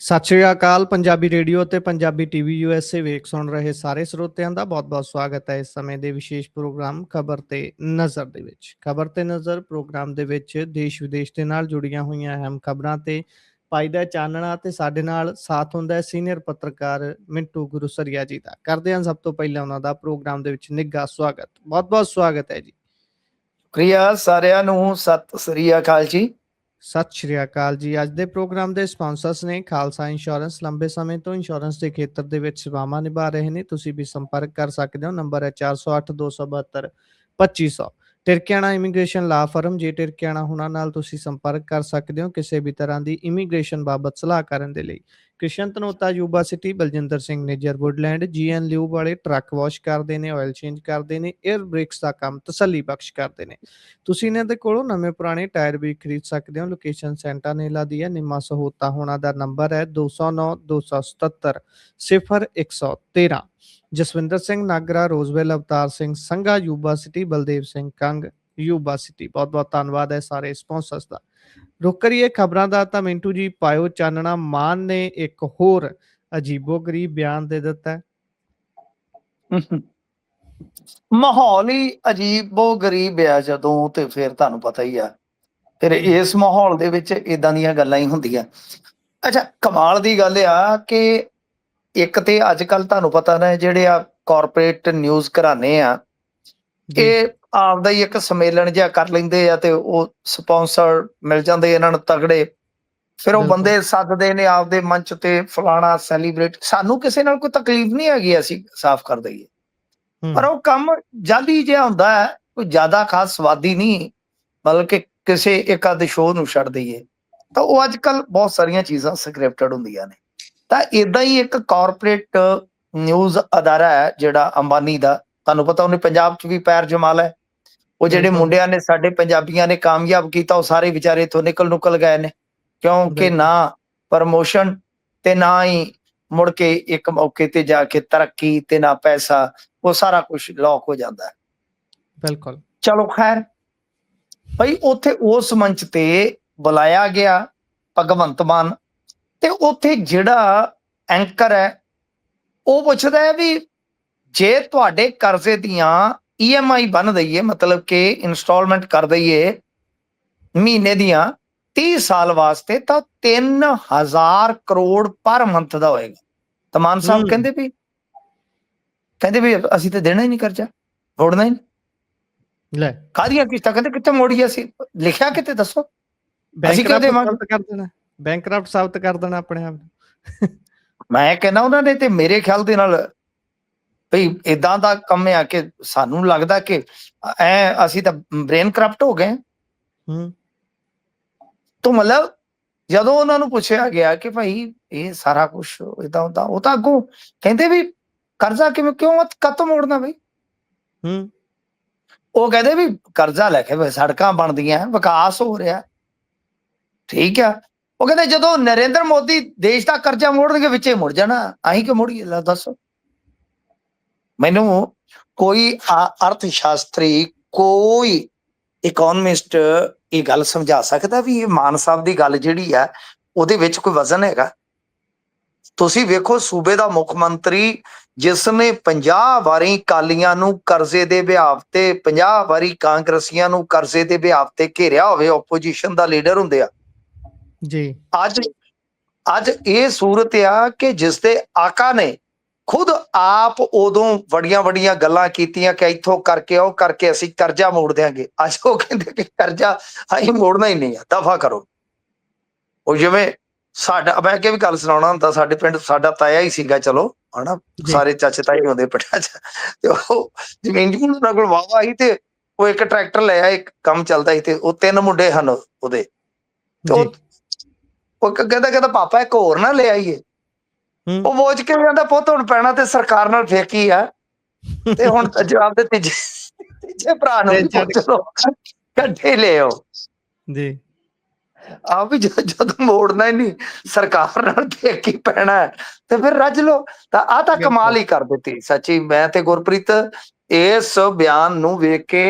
ਸਤਿ ਸ਼੍ਰੀ ਅਕਾਲ। ਪੰਜਾਬੀ ਰੇਡੀਓ ਤੇ Punjabi TV USA ਵੇਖ ਸੁਣ ਰਹੇ ਸਾਰੇ ਸਰੋਤਿਆਂ ਦਾ ਬਹੁਤ-ਬਹੁਤ ਸਵਾਗਤ ਹੈ ਇਸ ਸਮੇਂ ਦੇ ਵਿਸ਼ੇਸ਼ ਪ੍ਰੋਗਰਾਮ ਖਬਰ ਤੇ ਨਜ਼ਰ ਦੇ ਵਿੱਚ। ਖਬਰ ਤੇ ਨਜ਼ਰ ਪ੍ਰੋਗਰਾਮ ਦੇ ਵਿੱਚ ਦੇਸ਼ ਵਿਦੇਸ਼ ਦੇ ਨਾਲ ਜੁੜੀਆਂ ਹੋਈਆਂ ਅਹਿਮ ਖਬਰਾਂ ਤੇ ਪਾਈਦਾ ਚਾਨਣਾ ਤੇ ਸਾਡੇ ਨਾਲ ਸਾਥ ਹੁੰਦਾ ਹੈ ਸੀਨੀਅਰ ਪੱਤਰਕਾਰ ਮਿੰਟੂ ਗੁਰੂਸਰੀਆ ਜੀ ਦਾ। ਕਰਦੇ ਹਾਂ ਸਭ ਤੋਂ ਪਹਿਲਾਂ ਉਹਨਾਂ ਦਾ ਪ੍ਰੋਗਰਾਮ ਦੇ ਵਿੱਚ ਨਿੱਘਾ ਸਵਾਗਤ। ਬਹੁਤ-ਬਹੁਤ ਸਵਾਗਤ ਹੈ ਜੀ। ਸ਼ੁਕਰੀਆ ਸਾਰਿਆਂ ਨੂੰ, ਸਤਿ ਸ੍ਰੀ ਅਕਾਲ ਜੀ। ਸਤਿ ਸ਼੍ਰੀ ਅਕਾਲ ਜੀ। ਅੱਜ ਦੇ ਪ੍ਰੋਗਰਾਮ ਦੇ ਸਪਾਂਸਰਸ ਨੇ ਖਾਲਸਾ ਇੰਸ਼ੋਰੈਂਸ। ਲੰਬੇ ਸਮੇਂ ਤੋਂ ਇੰਸ਼ੋਰੈਂਸ ਦੇ ਖੇਤਰ ਦੇ ਵਿੱਚ ਸੇਵਾਵਾਂ ਨਿਭਾ ਰਹੇ ਨੇ। ਤੁਸੀਂ ਵੀ ਸੰਪਰਕ ਕਰ ਸਕਦੇ ਹੋ। ਨੰਬਰ ਹੈ 408 272 2500। ਟਿਰਕਿਆਣਾ ਇਮੀਗ੍ਰੇਸ਼ਨ ਲਾ ਫਰਮ। ਜੇ ਟਿਰਕਿਆਣਾ ਹੁਣਾਂ ਨਾਲ ਤੁਸੀਂ ਸੰਪਰਕ ਕਰ ਸਕਦੇ ਹੋ ਕਿਸੇ ਵੀ ਤਰ੍ਹਾਂ ਦੀ ਇਮੀਗ੍ਰੇਸ਼ਨ ਬਾਬਤ ਸਲਾਹ ਕਰਨ ਦੇ ਲਈ। Krishan Dhanota Yuba City. Baljinder Singh Nijjar Woodland. GN lube ਵਾਲੇ ਟਰੱਕ ਵਾਸ਼ ਕਰਦੇ ਨੇ, ਆਇਲ ਚੇਂਜ ਕਰਦੇ ਨੇ, 에ਅਰ ਬ੍ਰੇਕਸ ਦਾ ਕੰਮ ਤਸੱਲੀ ਬਖਸ਼ ਕਰਦੇ ਨੇ। ਤੁਸੀਂ ਇਹਨਾਂ ਦੇ ਕੋਲੋਂ ਨਵੇਂ ਪੁਰਾਣੇ ਟਾਇਰ ਵੀ ਖਰੀਦ ਸਕਦੇ ਹੋ। ਲੋਕੇਸ਼ਨ ਸੈਂਟਾਨੇਲਾ ਦੀ ਹੈ। ਨਿੰਮਾ ਸਹੂਤਾ ਹੋਣਾ ਦਾ ਨੰਬਰ ਹੈ 209 277 0113। Jaswinder Singh Nagra, Roseville, Avtar Singh Sangha Yuba City, Baldev Singh Kang Yuba City. ਬਹੁਤ ਬਹੁਤ ਧੰਨਵਾਦ ਹੈ ਸਾਰੇ ਸਪਾਂਸਰਸ ਦਾ। ਰੁਕ ਕਰੀਏ ਖਬਰਾਂ ਦਾ ਤਾਂ ਮਿੰਟੂ ਜੀ ਪਾਇਓ ਚਾਨਣਾ। ਮਾਨ ਨੇ ਇੱਕ ਹੋਰ ਅਜੀਬੋ-ਗਰੀਬ ਬਿਆਨ ਦੇ ਦਿੱਤਾ ਹੈ। ਮਾਹੌਲ ਹੀ ਅਜੀਬੋ ਗਰੀਬ ਆ ਜਦੋਂ, ਤੇ ਫਿਰ ਤੁਹਾਨੂੰ ਪਤਾ ਹੀ ਆ, ਫਿਰ ਹੂੰ, ਇਸ ਮਾਹੌਲ ਦੇ ਵਿੱਚ ਇਦਾਂ ਦੀਆਂ ਗੱਲਾਂ ਹੀ ਹੁੰਦੀਆਂ। ਅੱਛਾ, ਕਮਾਲ ਦੀ ਗੱਲ ਆ ਕਿ ਇੱਕ ਤੇ ਅੱਜ ਕੱਲ ਤੁਹਾਨੂੰ ਪਤਾ ਨਾ, ਜਿਹੜੇ ਆ ਕਾਰਪੋਰੇਟ ਨਿਊਜ਼ ਘਰਾਣੇ ਆ, ਜੀ ਇਹ ਆਪਦਾ ਹੀ ਇੱਕ ਸੰਮੇਲਨ ਜਿਹਾ ਕਰ ਲੈਂਦੇ ਆ ਤੇ ਉਹ ਸਪਾਂਸਰ ਮਿਲ ਜਾਂਦੇ ਇਹਨਾਂ ਨੂੰ ਤਗੜੇ। ਫਿਰ ਉਹ ਬਿਲਕੁਲ। ਬੰਦੇ ਸੱਦਦੇ ਨੇ ਆਪਦੇ ਮੰਚ ਤੇ, ਫਲਾਣਾ ਸੈਲੀਬ੍ਰੇਟ। ਸਾਨੂੰ ਕਿਸੇ ਨਾਲ ਕੋਈ ਤਕਲੀਫ ਨਹੀਂ ਹੈਗੀ, ਅਸੀਂ ਸਾਫ਼ ਕਰ ਦਈਏ, ਪਰ ਹੂੰ, ਉਹ ਕੰਮ ਜਾਲੀ ਜਿਹਾ ਹੁੰਦਾ ਹੈ, ਕੋਈ ਜ਼ਿਆਦਾ ਖਾਸ ਸਵਾਦੀ ਨਹੀਂ, ਬਲਕਿ ਕਿਸੇ ਇੱਕ ਅੱਧ ਸ਼ੋਅ ਨੂੰ ਛੱਡ ਦਈਏ। ਤਾਂ ਉਹ ਅੱਜ ਕੱਲ ਬਹੁਤ ਸਾਰੀਆਂ ਚੀਜ਼ਾਂ ਸਕ੍ਰਿਪਟਡ ਹੁੰਦੀਆਂ ਨੇ। ਤਾਂ ਇਦਾਂ ਹੀ ਇੱਕ ਕਾਰਪੋਰੇਟ ਨਿਊਜ਼ ਅਦਾਰਾ ਹੈ ਜਿਹੜਾ ਅੰਬਾਨੀ ਦਾ, ਤੁਹਾਨੂੰ ਪਤਾ ਉਹਨੇ ਪੰਜਾਬ 'ਚ ਵੀ ਪੈਰ ਜਮਾ ਲਿਆ। ਉਹ ਜਿਹੜੇ ਬਿਲਕੁਲ, ਮੁੰਡਿਆਂ ਨੇ ਸਾਡੇ ਪੰਜਾਬੀਆਂ ਨੇ ਕਾਮਯਾਬ ਕੀਤਾ, ਉਹ ਸਾਰੇ ਵਿਚਾਰੇ ਇੱਥੋਂ ਨਿਕਲ ਗਏ ਨੇ, ਕਿਉਂਕਿ ਬਿਲਕੁਲ, ਨਾ ਪ੍ਰਮੋਸ਼ਨ ਤੇ ਨਾ ਹੀ ਮੁੜ ਕੇ ਇੱਕ ਮੌਕੇ ਤੇ ਜਾ ਕੇ ਤਰੱਕੀ, ਤੇ ਨਾ ਪੈਸਾ। ਉਹ ਸਾਰਾ ਕੁਝ ਲੌਕ ਹੋ ਜਾਂਦਾ ਹੈ। ਬਿਲਕੁਲ। ਚਲੋ ਖੈਰ ਭਾਈ, ਉੱਥੇ ਉਸ ਮੰਚ ਤੇ ਬੁਲਾਇਆ ਗਿਆ ਭਗਵੰਤ ਮਾਨ, ਤੇ ਉੱਥੇ ਜਿਹੜਾ ਐਂਕਰ ਹੈ ਉਹ ਪੁੱਛਦਾ ਹੈ ਵੀ ਜੇ ਤੁਹਾਡੇ ਕਰਜ਼ੇ ਦੀਆਂ EMI ਬਣ ਦਈਏ, ਮਤਲਬ ਕਿ ਇੰਸਟਾਲਮੈਂਟ ਕਰ ਦਈਏ ਮਹੀਨੇ ਦੀਆਂ 30 ਸਾਲ ਵਾਸਤੇ, ਤਾਂ 3000 ਕਰੋੜ ਪਰ ਮੰਥ ਦਾ ਹੋਏਗਾ। ਤਾਂ ਮਾਨ ਸਾਹਿਬ ਹੂੰ, ਕਹਿੰਦੇ ਵੀ ਅਸੀਂ ਤਾਂ ਦੇਣਾ ਹੀ ਨਹੀਂ ਕਰਜ਼ਾ, ਮੋੜਨਾ ਹੀ ਨਹੀਂ। ਲੈ ਕਾਹਦੀਆਂ ਕਿਸ਼ਤਾਂ? ਕਹਿੰਦੇ ਕਿੱਥੇ ਮੋੜੀਏ ਅਸੀਂ, ਲਿਖਿਆ ਕਿਤੇ ਦੱਸੋ, ਅਸੀਂ ਕਿਉਂ ਬੈਂਕਰਪਟ ਦੇਵਾਂਗੇ। ਸਾਬਤ ਕਰ ਦੇਣਾ, ਬੈਂਕਰਪਟ ਸਾਬਤ ਕਰ ਦੇਣਾ ਆਪਣੇ ਆਪ ਨੂੰ। ਮੈਂ ਕਹਿੰਦਾ ਉਹਨਾਂ ਨੇ, ਤੇ ਮੇਰੇ ਖਿਆਲ ਦੇ ਨਾਲ ਭਈ ਇਦਾਂ ਦਾ ਕੰਮ ਆ ਕਿ ਸਾਨੂੰ ਲੱਗਦਾ ਕਿ ਅਸੀਂ ਤਾਂ ਬ੍ਰੇਨ ਕਰਪਟ ਹੋ ਗਏ। ਹੂੰ, ਤਾਂ ਮਤਲਬ ਜਦੋਂ ਉਹਨਾਂ ਨੂੰ ਪੁੱਛਿਆ ਗਿਆ ਕਿ ਭਾਈ ਇਹ ਸਾਰਾ ਕੁਝ ਇਦਾਂ ਹੁੰਦਾ, ਉਹ ਤਾਂ ਅੱਗੋਂ ਕਹਿੰਦੇ ਵੀ ਕਰਜ਼ਾ ਕਿਉਂ ਕਦੋਂ ਮੋੜਨਾ ਬਈ। ਹੂੰ, ਉਹ ਕਹਿੰਦੇ ਵੀ ਕਰਜ਼ਾ ਲੈ ਕੇ ਸੜਕਾਂ ਬਣਦੀਆਂ, ਵਿਕਾਸ ਹੋ ਰਿਹਾ, ਠੀਕ ਆ। ਉਹ ਕਹਿੰਦੇ ਜਦੋਂ ਨਰਿੰਦਰ ਮੋਦੀ ਦੇਸ਼ ਦਾ ਕਰਜ਼ਾ ਮੋੜਨਗੇ ਵਿੱਚੇ ਮੁੜ ਜਾਣਾ, ਅਸੀਂ ਕਿਉਂ ਮੋੜੀਏ? ਲੈ ਦੱਸੋ ਮੈਨੂੰ। ਕੋਈ ਅਰਥ ਸ਼ਾਸਤਰੀ, ਕੋਈ ਇਕੋਨਮਿਸਟ ਇਹ ਗੱਲ ਸਮਝਾ ਸਕਦਾ ਵੀ ਇਹ ਮਾਨ ਸਾਹਿਬ ਦੀ ਗੱਲ ਜਿਹੜੀ ਆ ਉਹਦੇ ਵਿੱਚ ਕੋਈ ਵਜ਼ਨ ਹੈਗਾ? ਤੁਸੀਂ ਵੇਖੋ, ਸੂਬੇ ਦਾ ਮੁੱਖ ਮੰਤਰੀ ਜਿਸ ਨੇ 50 ਵਾਰੀ ਅਕਾਲੀਆਂ ਨੂੰ ਕਰਜ਼ੇ ਦੇ ਵਿਆਪ ਤੇ, 50 ਵਾਰੀ ਕਾਂਗਰਸੀਆਂ ਨੂੰ ਕਰਜ਼ੇ ਦੇ ਵਿਆਪ ਤੇ ਘੇਰਿਆ ਹੋਵੇ, ਆਪੋਜੀਸ਼ਨ ਦਾ ਲੀਡਰ ਹੁੰਦੇ ਆ ਜੀ। ਅੱਜ ਇਹ ਸੂਰਤ ਆ ਕਿ ਜਿਸ ਦੇ ਆਕਾ ਨੇ ਖੁਦ ਆਪ ਉਦੋਂ ਵੱਡੀਆਂ ਵੱਡੀਆਂ ਗੱਲਾਂ ਕੀਤੀਆਂ ਕਿ ਇੱਥੋਂ ਕਰਕੇ ਉਹ ਕਰਕੇ ਅਸੀਂ ਕਰਜ਼ਾ ਮੋੜ ਦਿਆਂਗੇ। ਅੱਜ ਉਹ ਕਹਿੰਦੇ ਕਿ ਕਰਜ਼ਾ ਅਸੀਂ ਮੋੜਨਾ ਹੀ ਨਹੀਂ ਆ, ਦਫਾ ਕਰੋ। ਉਹ ਜਿਵੇਂ ਸਾਡਾ, ਮੈਂ ਅੱਗੇ ਵੀ ਗੱਲ ਸੁਣਾਉਣਾ ਹੁੰਦਾ, ਸਾਡੇ ਪਿੰਡ ਸਾਡਾ ਤਾਇਆ ਹੀ ਸੀਗਾ, ਚਲੋ ਹਨਾ, ਸਾਰੇ ਚਾਚੇ ਤਾਏ ਹੁੰਦੇ ਪਿੰਡਾਂ 'ਚ, ਤੇ ਉਹ ਜ਼ਮੀਨ ਜਮੂਨ ਉਹਨਾਂ ਕੋਲ ਵਾਹਵਾ ਸੀ, ਤੇ ਉਹ ਇੱਕ ਟਰੈਕਟਰ ਲਿਆ, ਇੱਕ ਕੰਮ ਚੱਲਦਾ ਸੀ, ਤੇ ਉਹ 3 ਮੁੰਡੇ ਹਨ ਉਹਦੇ, ਤੇ ਉਹ ਕਹਿੰਦਾ ਪਾਪਾ ਇੱਕ ਹੋਰ ਨਾ ਲੈ ਆਈਏ। ਉਹ ਮੋਚ ਕੇ ਕਹਿੰਦਾ ਪੁੱਤ ਹੁਣ ਪੈਣਾ ਤੇ ਸਰਕਾਰ ਨਾਲ ਫੇਕੀ ਆ, ਤੇ ਹੁਣ ਜਵਾਬ ਦੇ ਤੀਜੇ ਭਰਾ ਨੂੰ ਵੀ ਪੁੱਛ ਲਓ, ਇਕੱਠੇ ਲੈ ਆਓ ਜੀ। ਆ ਵੀ ਜਦੋਂ ਮੋੜਨਾ ਹੀ ਨਹੀਂ, ਸਰਕਾਰ ਨਾਲ ਫੇਕੀ ਪੈਣਾ, ਤੇ ਫਿਰ ਰੱਜ ਲਓ। ਤਾਂ ਆਹ ਤਾਂ ਕਮਾਲ ਹੀ ਕਰ ਦਿੱਤੀ ਸੱਚੀ। ਮੈਂ ਤੇ ਗੁਰਪ੍ਰੀਤ ਇਸ ਬਿਆਨ ਨੂੰ ਵੇਖ ਕੇ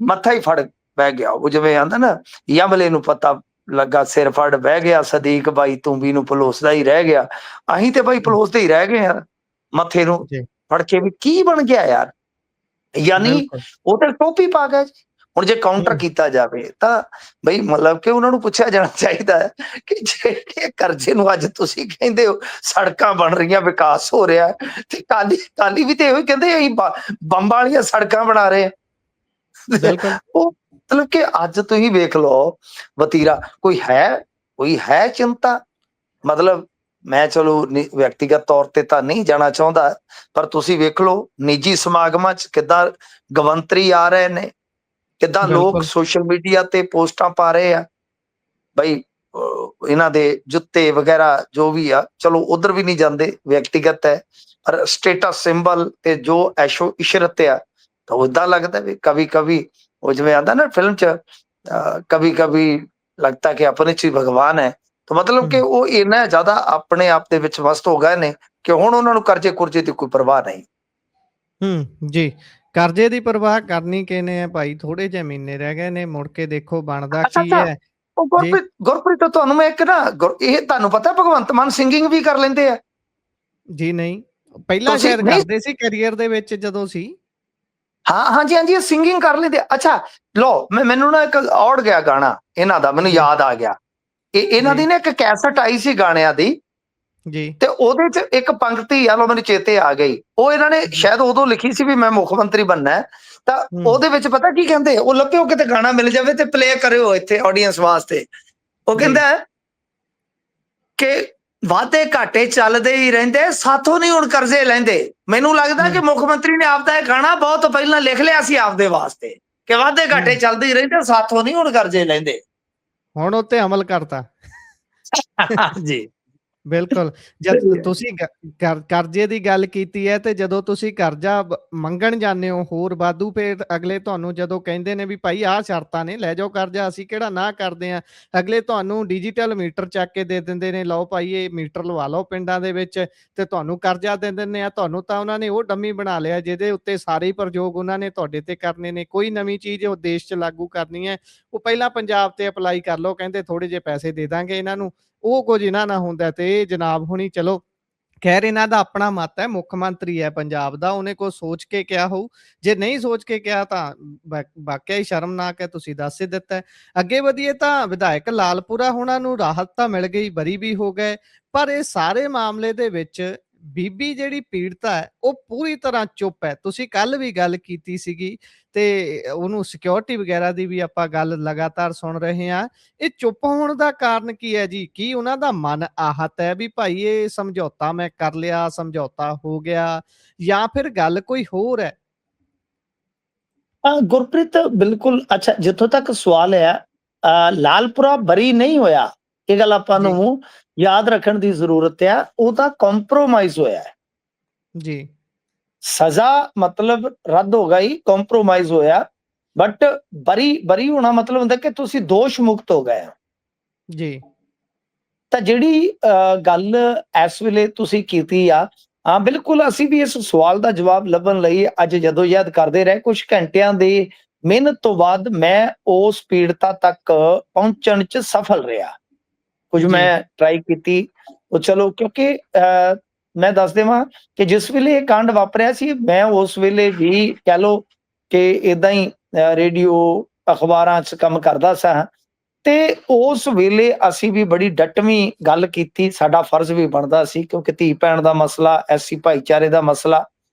ਮੱਥਾ ਹੀ ਫੜ ਬਹਿ ਗਿਆ। ਉਹ ਜਿਵੇਂ ਆਂਦਾ ਨਾ, ਯਮਲੇ ਨੂੰ ਪਤਾ ਲੱਗਾ ਸਿਰ ਫੜ ਬਹਿ ਗਿਆ, ਸਦੀਕ ਬਾਈ ਤੂੰਬੀ ਨੂੰ ਪਲੋਸਦਾ ਹੀ ਰਹਿ ਗਿਆ। ਅਸੀਂ ਤੇ ਬਾਈ ਹੂੰ, ਪਲੋਸਦੇ ਹੀ ਰਹਿ ਗਏ ਆ ਮੱਥੇ ਨੂੰ ਜੀ, ਫੜ ਕੇ, ਵੀ ਕੀ ਬਣ ਗਿਆ ਯਾਰ। ਯਾਨੀ ਬਿਲਕੁਲ। ਉਹ ਤਾਂ ਟੋਪੀ ਪਾ ਗਿਆ ਜੀ। ਹੁਣ ਜੇ ਕਾਊਂਟਰ ਹੂੰ, ਕੀਤਾ ਜਾਵੇ ਤਾਂ ਬਈ ਮਤਲਬ ਕਿ ਉਹਨਾਂ ਨੂੰ ਪੁੱਛਿਆ ਜਾਣਾ ਚਾਹੀਦਾ ਹੈ ਕਿ ਜਿਹੜੇ ਕਰਜ਼ੇ ਨੂੰ ਅੱਜ ਤੁਸੀਂ ਕਹਿੰਦੇ ਹੋ ਸੜਕਾਂ ਬਣ ਰਹੀਆਂ, ਵਿਕਾਸ ਹੋ ਰਿਹਾ, ਤੇ ਕਾਲੀ ਵੀ ਤੇ ਇਹੋ ਹੀ ਕਹਿੰਦੇ ਅਸੀਂ ਬੰਬਾਂ ਵਾਲੀਆਂ ਸੜਕਾਂ ਬਣਾ ਰਹੇ ਆ। ਬਿਲਕੁਲ। ਉਹ ਮਤਲਬ ਕਿ ਅੱਜ ਤੁਸੀਂ ਵੇਖ ਲਓ ਵਤੀਰਾ, ਕੋਈ ਹੈ ਚਿੰਤਾ। ਮਤਲਬ ਮੈਂ ਚਲੋ ਵਿਅਕਤੀਗਤ ਤੌਰ ਤੇ ਤਾਂ ਨਹੀਂ ਜਾਣਾ ਚਾਹੁੰਦਾ, ਪਰ ਤੁਸੀਂ ਵੇਖ ਲਓ ਨਿੱਜੀ ਸਮਾਗਮਾਂ ਚ ਕਿੱਦਾਂ ਗਵੰਤਰੀ ਆ ਰਹੇ ਨੇ, ਕਿੱਦਾਂ ਲੋਕ ਬਿਲਕੁਲ। ਸੋਸ਼ਲ ਮੀਡੀਆ ਤੇ ਪੋਸਟਾਂ ਪਾ ਰਹੇ ਆ ਬਈ ਇਹਨਾਂ ਦੇ ਜੁੱਤੇ ਵਗੈਰਾ ਜੋ ਵੀ ਆ, ਚਲੋ ਉਧਰ ਵੀ ਨਹੀਂ ਜਾਂਦੇ, ਵਿਅਕਤੀਗਤ ਹੈ, ਪਰ ਸਟੇਟਸ ਸਿੰਬਲ ਤੇ ਜੋ ਐਸ਼ੋ ਇਸ਼ਰਤ ਆ, ਤਾਂ ਏਦਾਂ ਲੱਗਦਾ ਵੀ ਕभी कभी ਉਹ ਜਿਵੇਂ ਆਂਦਾ ਨਾ ਫਿਲਮ ਚ ਕभी कभी ਲੱਗਦਾ ਕਿ ਆਪਣੇ ਚ ਹੀ ਭਗਵਾਨ ਹੈ। ਤਾਂ ਮਤਲਬ ਕਿ ਹੂੰ, ਉਹ ਇੰਨਾ ਜ਼ਿਆਦਾ ਆਪਣੇ ਆਪ ਦੇ ਵਿੱਚ ਮਸਤ ਹੋ ਗਏ ਨੇ ਕਿ ਹੁਣ ਉਹਨਾਂ ਨੂੰ ਕਰਜ਼ੇ ਕੁਰਜ਼ੇ ਦੀ ਕੋਈ ਪਰਵਾਹ ਨਹੀਂ। ਹੂੰ, ਜੀ। ਕਰਜ਼ੇ ਦੀ ਪਰਵਾਹ ਕਰਨੀ ਕਿਹਨੇ ਹੈ ਭਾਈ, ਥੋੜ੍ਹੇ ਜਿਹੇ ਮਹੀਨੇ ਰਹਿ ਗਏ ਨੇ, ਮੁੜ ਕੇ ਦੇਖੋ ਬਣਦਾ ਅੱਛਾ ਕੀ ਅੱਛਾ, ਹੈ। ਉਹ ਜੀ, ਗੁਰਪ੍ਰੀਤ ਤੁਹਾਨੂੰ ਮੈਂ ਇੱਕ ਨਾ ਇਹ ਤੁਹਾਨੂੰ ਪਤਾ ਭਗਵੰਤ ਮਾਨ ਸਿੰਗਿੰਗ ਵੀ ਕਰ ਲੈਂਦੇ ਆ। ਜੀ ਨਹੀਂ, ਪਹਿਲਾਂ ਤੁਸੀਂ ਸ਼ਾਇਦ ਨਹੀਂ, ਕਰਦੇ ਸੀ ਕੈਰੀਅਰ ਦੇ ਵਿੱਚ ਜਦੋਂ ਸੀ। ਹਾਂ ਹਾਂਜੀ ਹਾਂਜੀ, ਇਹ ਸਿੰਗਿੰਗ ਕਰ ਲੈਂਦੇ ਆ। ਅੱਛਾ ਲੋ, ਮੈਨੂੰ ਨਾ ਇੱਕ ਔੜ ਗਿਆ ਗਾਣਾ ਇਹਨਾਂ ਦਾ, ਮੈਨੂੰ ਜੀ, ਯਾਦ ਆ ਗਿਆ। ਇਹਨਾਂ ਜੀ, ਦੀ ਨਾ ਇੱਕ ਕੈਸਟ ਆਈ ਸੀ ਗਾਣਿਆਂ ਦੀ, ਜੀ, ਤੇ ਉਹਦੇ ਚ ਇੱਕ ਪੰਕਤੀ ਆ ਲੋ ਮੈਨੂੰ ਚੇਤੇ ਆ ਗਈ, ਉਹ ਇਹਨਾਂ ਨੇ ਜੀ। ਸ਼ਾਇਦ ਉਦੋਂ ਲਿਖੀ ਸੀ ਵੀ ਮੈਂ ਮੁੱਖ ਮੰਤਰੀ ਬਣਨਾ ਹੈ। ਤਾਂ ਹੂੰ, ਉਹਦੇ ਵਿੱਚ ਪਤਾ ਕੀ ਕਹਿੰਦੇ, ਉਹ ਲੱਭਿਓ ਕਿਤੇ ਗਾਣਾ ਮਿਲ ਜਾਵੇ ਤੇ ਪਲੇ ਕਰਿਓ ਇੱਥੇ ਆਡੀਅנס ਵਾਸਤੇ। ਉਹ ਜੀ, ਕਹਿੰਦਾ ਕਿ ਵਾਧੇ ਘਾਟੇ ਚੱਲਦੇ ਹੀ ਰਹਿੰਦੇ, ਸਾਥੋਂ ਨਹੀਂ ਹੁਣ ਕਰਜ਼ੇ ਲੈਂਦੇ। ਮੈਨੂੰ ਲੱਗਦਾ ਕਿ ਹੂੰ, ਮੁੱਖ ਮੰਤਰੀ ਨੇ ਆਪਦਾ ਇਹ ਗਾਣਾ ਬਹੁਤ ਪਹਿਲਾਂ ਲਿਖ ਲਿਆ ਸੀ ਆਪਦੇ ਵਾਸਤੇ, ਕਿ ਵਾਧੇ ਘਾਟੇ ਹੂੰ। ਚੱਲਦੇ ਹੀ ਰਹਿੰਦੇ, ਸਾਥੋਂ ਨਹੀਂ ਹੁਣ ਕਰਜ਼ੇ ਲੈਂਦੇ। ਹੁਣ ਉੱਤੇ ਅਮਲ ਕਰਤਾ। ਜੀ। ਬਿਲਕੁਲ। ਜਦ ਤੁਸੀਂ ਕਰਜ਼ੇ ਦੀ ਗੱਲ ਕੀਤੀ ਹੈ, ਤੇ ਜਦੋਂ ਤੁਸੀਂ ਕਰਜ਼ਾ ਮੰਗਣ ਜਾਂਦੇ ਹੋ ਹੋਰ ਵਾਧੂ, ਫਿਰ ਅਗਲੇ ਤੁਹਾਨੂੰ ਜਦੋਂ ਕਹਿੰਦੇ ਨੇ ਵੀ ਭਾਈ ਆਹ ਸ਼ਰਤਾਂ ਨੇ, ਲੈ ਜਾਓ ਕਰਜ਼ਾ, ਅਸੀਂ ਕਿਹੜਾ ਨਾ ਕਰਦੇ ਆ। ਅਗਲੇ ਤੁਹਾਨੂੰ ਡਿਜੀਟਲ ਮੀਟਰ ਚੱਕ ਕੇ ਦੇ ਦਿੰਦੇ ਨੇ, ਲਓ ਭਾਈ ਇਹ ਮੀਟਰ ਲਵਾ ਲਓ ਪਿੰਡਾਂ ਦੇ ਵਿੱਚ, ਤੇ ਤੁਹਾਨੂੰ ਕਰਜ਼ਾ ਦੇ ਦਿੰਦੇ ਆ। ਤੁਹਾਨੂੰ ਤਾਂ ਉਹਨਾਂ ਨੇ ਉਹ ਡੰਮੀ ਬਣਾ ਲਿਆ ਜਿਹਦੇ ਉੱਤੇ ਸਾਰੇ ਹੀ ਪ੍ਰਯੋਗ ਉਹਨਾਂ ਨੇ ਤੁਹਾਡੇ ਤੇ ਕਰਨੇ ਨੇ। ਕੋਈ ਨਵੀਂ ਚੀਜ਼ ਉਹ ਦੇਸ਼ 'ਚ ਲਾਗੂ ਕਰਨੀ ਹੈ, ਉਹ ਪਹਿਲਾਂ ਪੰਜਾਬ ਤੇ ਅਪਲਾਈ ਕਰ ਲਓ, ਕਹਿੰਦੇ ਥੋੜੇ ਜਿਹੇ ਪੈਸੇ ਦੇ ਦਾਂਗੇ ਇਹਨਾਂ ਨੂੰ। ਉਹ ਕੁਝ ਇਹਨਾਂ ਨਾਲ ਹੁੰਦਾ, ਤੇ ਇਹ ਜਨਾਬ ਹੁਣੀ ਚਲੋ ਖੈਰ ਇਹਨਾਂ ਦਾ ਆਪਣਾ ਮਤ ਹੈ, ਮੁੱਖ ਮੰਤਰੀ ਹੈ ਪੰਜਾਬ ਦਾ, ਉਹਨੇ ਕੁਛ ਸੋਚ ਕੇ ਕਿਹਾ ਹੋਊ। ਜੇ ਨਹੀਂ ਸੋਚ ਕੇ ਕਿਹਾ ਤਾਂ ਵਾਕਿਆ ਹੀ ਸ਼ਰਮਨਾਕ ਹੈ, ਤੁਸੀਂ ਦੱਸ ਹੀ ਦਿੱਤਾ ਹੈ। ਅੱਗੇ ਵਧੀਏ ਤਾਂ ਵਿਧਾਇਕ ਲਾਲਪੁਰਾ ਹੋਣਾ ਨੂੰ ਰਾਹਤ ਤਾਂ ਮਿਲ ਗਈ, ਬਰੀ ਵੀ ਹੋ ਗਏ, ਪਰ ਇਹ ਸਾਰੇ ਮਾਮਲੇ ਦੇ ਵਿੱਚ ਬੀਬੀ ਜਿਹੜੀ ਪੀੜਤਾ ਹੈ ਉਹ ਪੂਰੀ ਤਰ੍ਹਾਂ ਚੁੱਪ ਹੈ। ਤੁਸੀਂ ਕੱਲ ਵੀ ਗੱਲ ਕੀਤੀ ਸੀਗੀ, ਤੇ ਉਹਨੂੰ ਸਿਕਿਉਰਿਟੀ ਵਗੈਰਾ ਦੀ ਵੀ ਆਪਾਂ ਗੱਲ ਲਗਾਤਾਰ ਸੁਣ ਰਹੇ ਹਾਂ। ਇਹ ਚੁੱਪ ਹੋਣ ਦਾ ਕਾਰਨ ਕੀ ਹੈ ਜੀ? ਕੀ ਉਹਨਾਂ ਦਾ ਮਨ ਆਹਤ ਹੈ ਵੀ ਭਾਈ ਇਹ ਸਮਝੌਤਾ ਮੈਂ ਕਰ ਲਿਆ, ਸਮਝੌਤਾ ਹੋ ਗਿਆ, ਜਾਂ ਫਿਰ ਗੱਲ ਕੋਈ ਹੋਰ ਹੈ? ਗੁਰਪ੍ਰੀਤ ਬਿਲਕੁਲ, ਅੱਛਾ ਜਿੱਥੋਂ ਤੱਕ ਸਵਾਲ ਹੈ, ਲਾਲਪੁਰਾ ਬਰੀ ਨਹੀਂ ਹੋਇਆ, ਇਹ ਗੱਲ ਆਪਾਂ ਜੀ, ਨੂੰ ਯਾਦ ਰੱਖਣ ਦੀ ਜ਼ਰੂਰਤ ਹੈ। ਉਹ ਤਾਂ ਕੰਪਰੋਮਾਈਜ਼ ਹੋਇਆ ਹੈ, ਜੀ, ਸਜ਼ਾ ਮਤਲਬ ਰੱਦ ਹੋ ਗਈ, ਕੰਪਰੋਮਾਈਜ਼ ਹੋਇਆ। ਬਟ ਬਰੀ ਹੋਣਾ ਮਤਲਬ ਹੁੰਦਾ ਕਿ ਤੁਸੀਂ ਦੋਸ਼ ਮੁਕਤ ਹੋ ਗਏ। ਜੀ, ਤਾਂ ਜਿਹੜੀ ਗੱਲ ਇਸ ਵੇਲੇ ਤੁਸੀਂ ਕੀਤੀ ਆ, ਹਾਂ ਬਿਲਕੁਲ, ਅਸੀਂ ਵੀ ਇਸ ਸਵਾਲ ਦਾ ਜਵਾਬ ਲੱਭਣ ਲਈ ਅੱਜ ਜਦੋਜਹਿਦ ਕਰਦੇ ਰਹੇ। ਕੁਝ ਘੰਟਿਆਂ ਦੀ ਮਿਹਨਤ ਤੋਂ ਬਾਅਦ ਮੈਂ ਉਸ ਪੀੜਤਾ ਤੱਕ ਪਹੁੰਚਣ 'ਚ ਸਫਲ ਰਿਹਾ। ਕੁਝ ਜੀ, ਮੈਂ ਟਰਾਈ ਕੀਤੀ, ਉਹ ਚਲੋ ਕਿਉਂਕਿ ਮੈਂ ਦੱਸ ਦੇਵਾਂ ਕਿ ਜਿਸ ਵੇਲੇ ਇਹ ਕਾਂਡ ਵਾਪਰਿਆ ਸੀ, ਮੈਂ ਉਸ ਵੇਲੇ ਵੀ ਕਹਿ ਲਓ ਕਿ ਏਦਾਂ ਹੀ ਰੇਡੀਓ ਅਖਬਾਰਾਂ 'ਚ ਕੰਮ ਕਰਦਾ ਸਾਂ, ਤੇ ਉਸ ਵੇਲੇ ਅਸੀਂ ਵੀ ਬੜੀ ਡਟਵੀਂ ਗੱਲ ਕੀਤੀ। ਸਾਡਾ ਫਰਜ਼ ਵੀ ਬਣਦਾ ਸੀ ਕਿਉਂਕਿ ਧੀ ਭੈਣ ਦਾ ਮਸਲਾ, ਐਸੀ ਭਾਈਚਾਰੇ ਦਾ ਮਸਲਾ,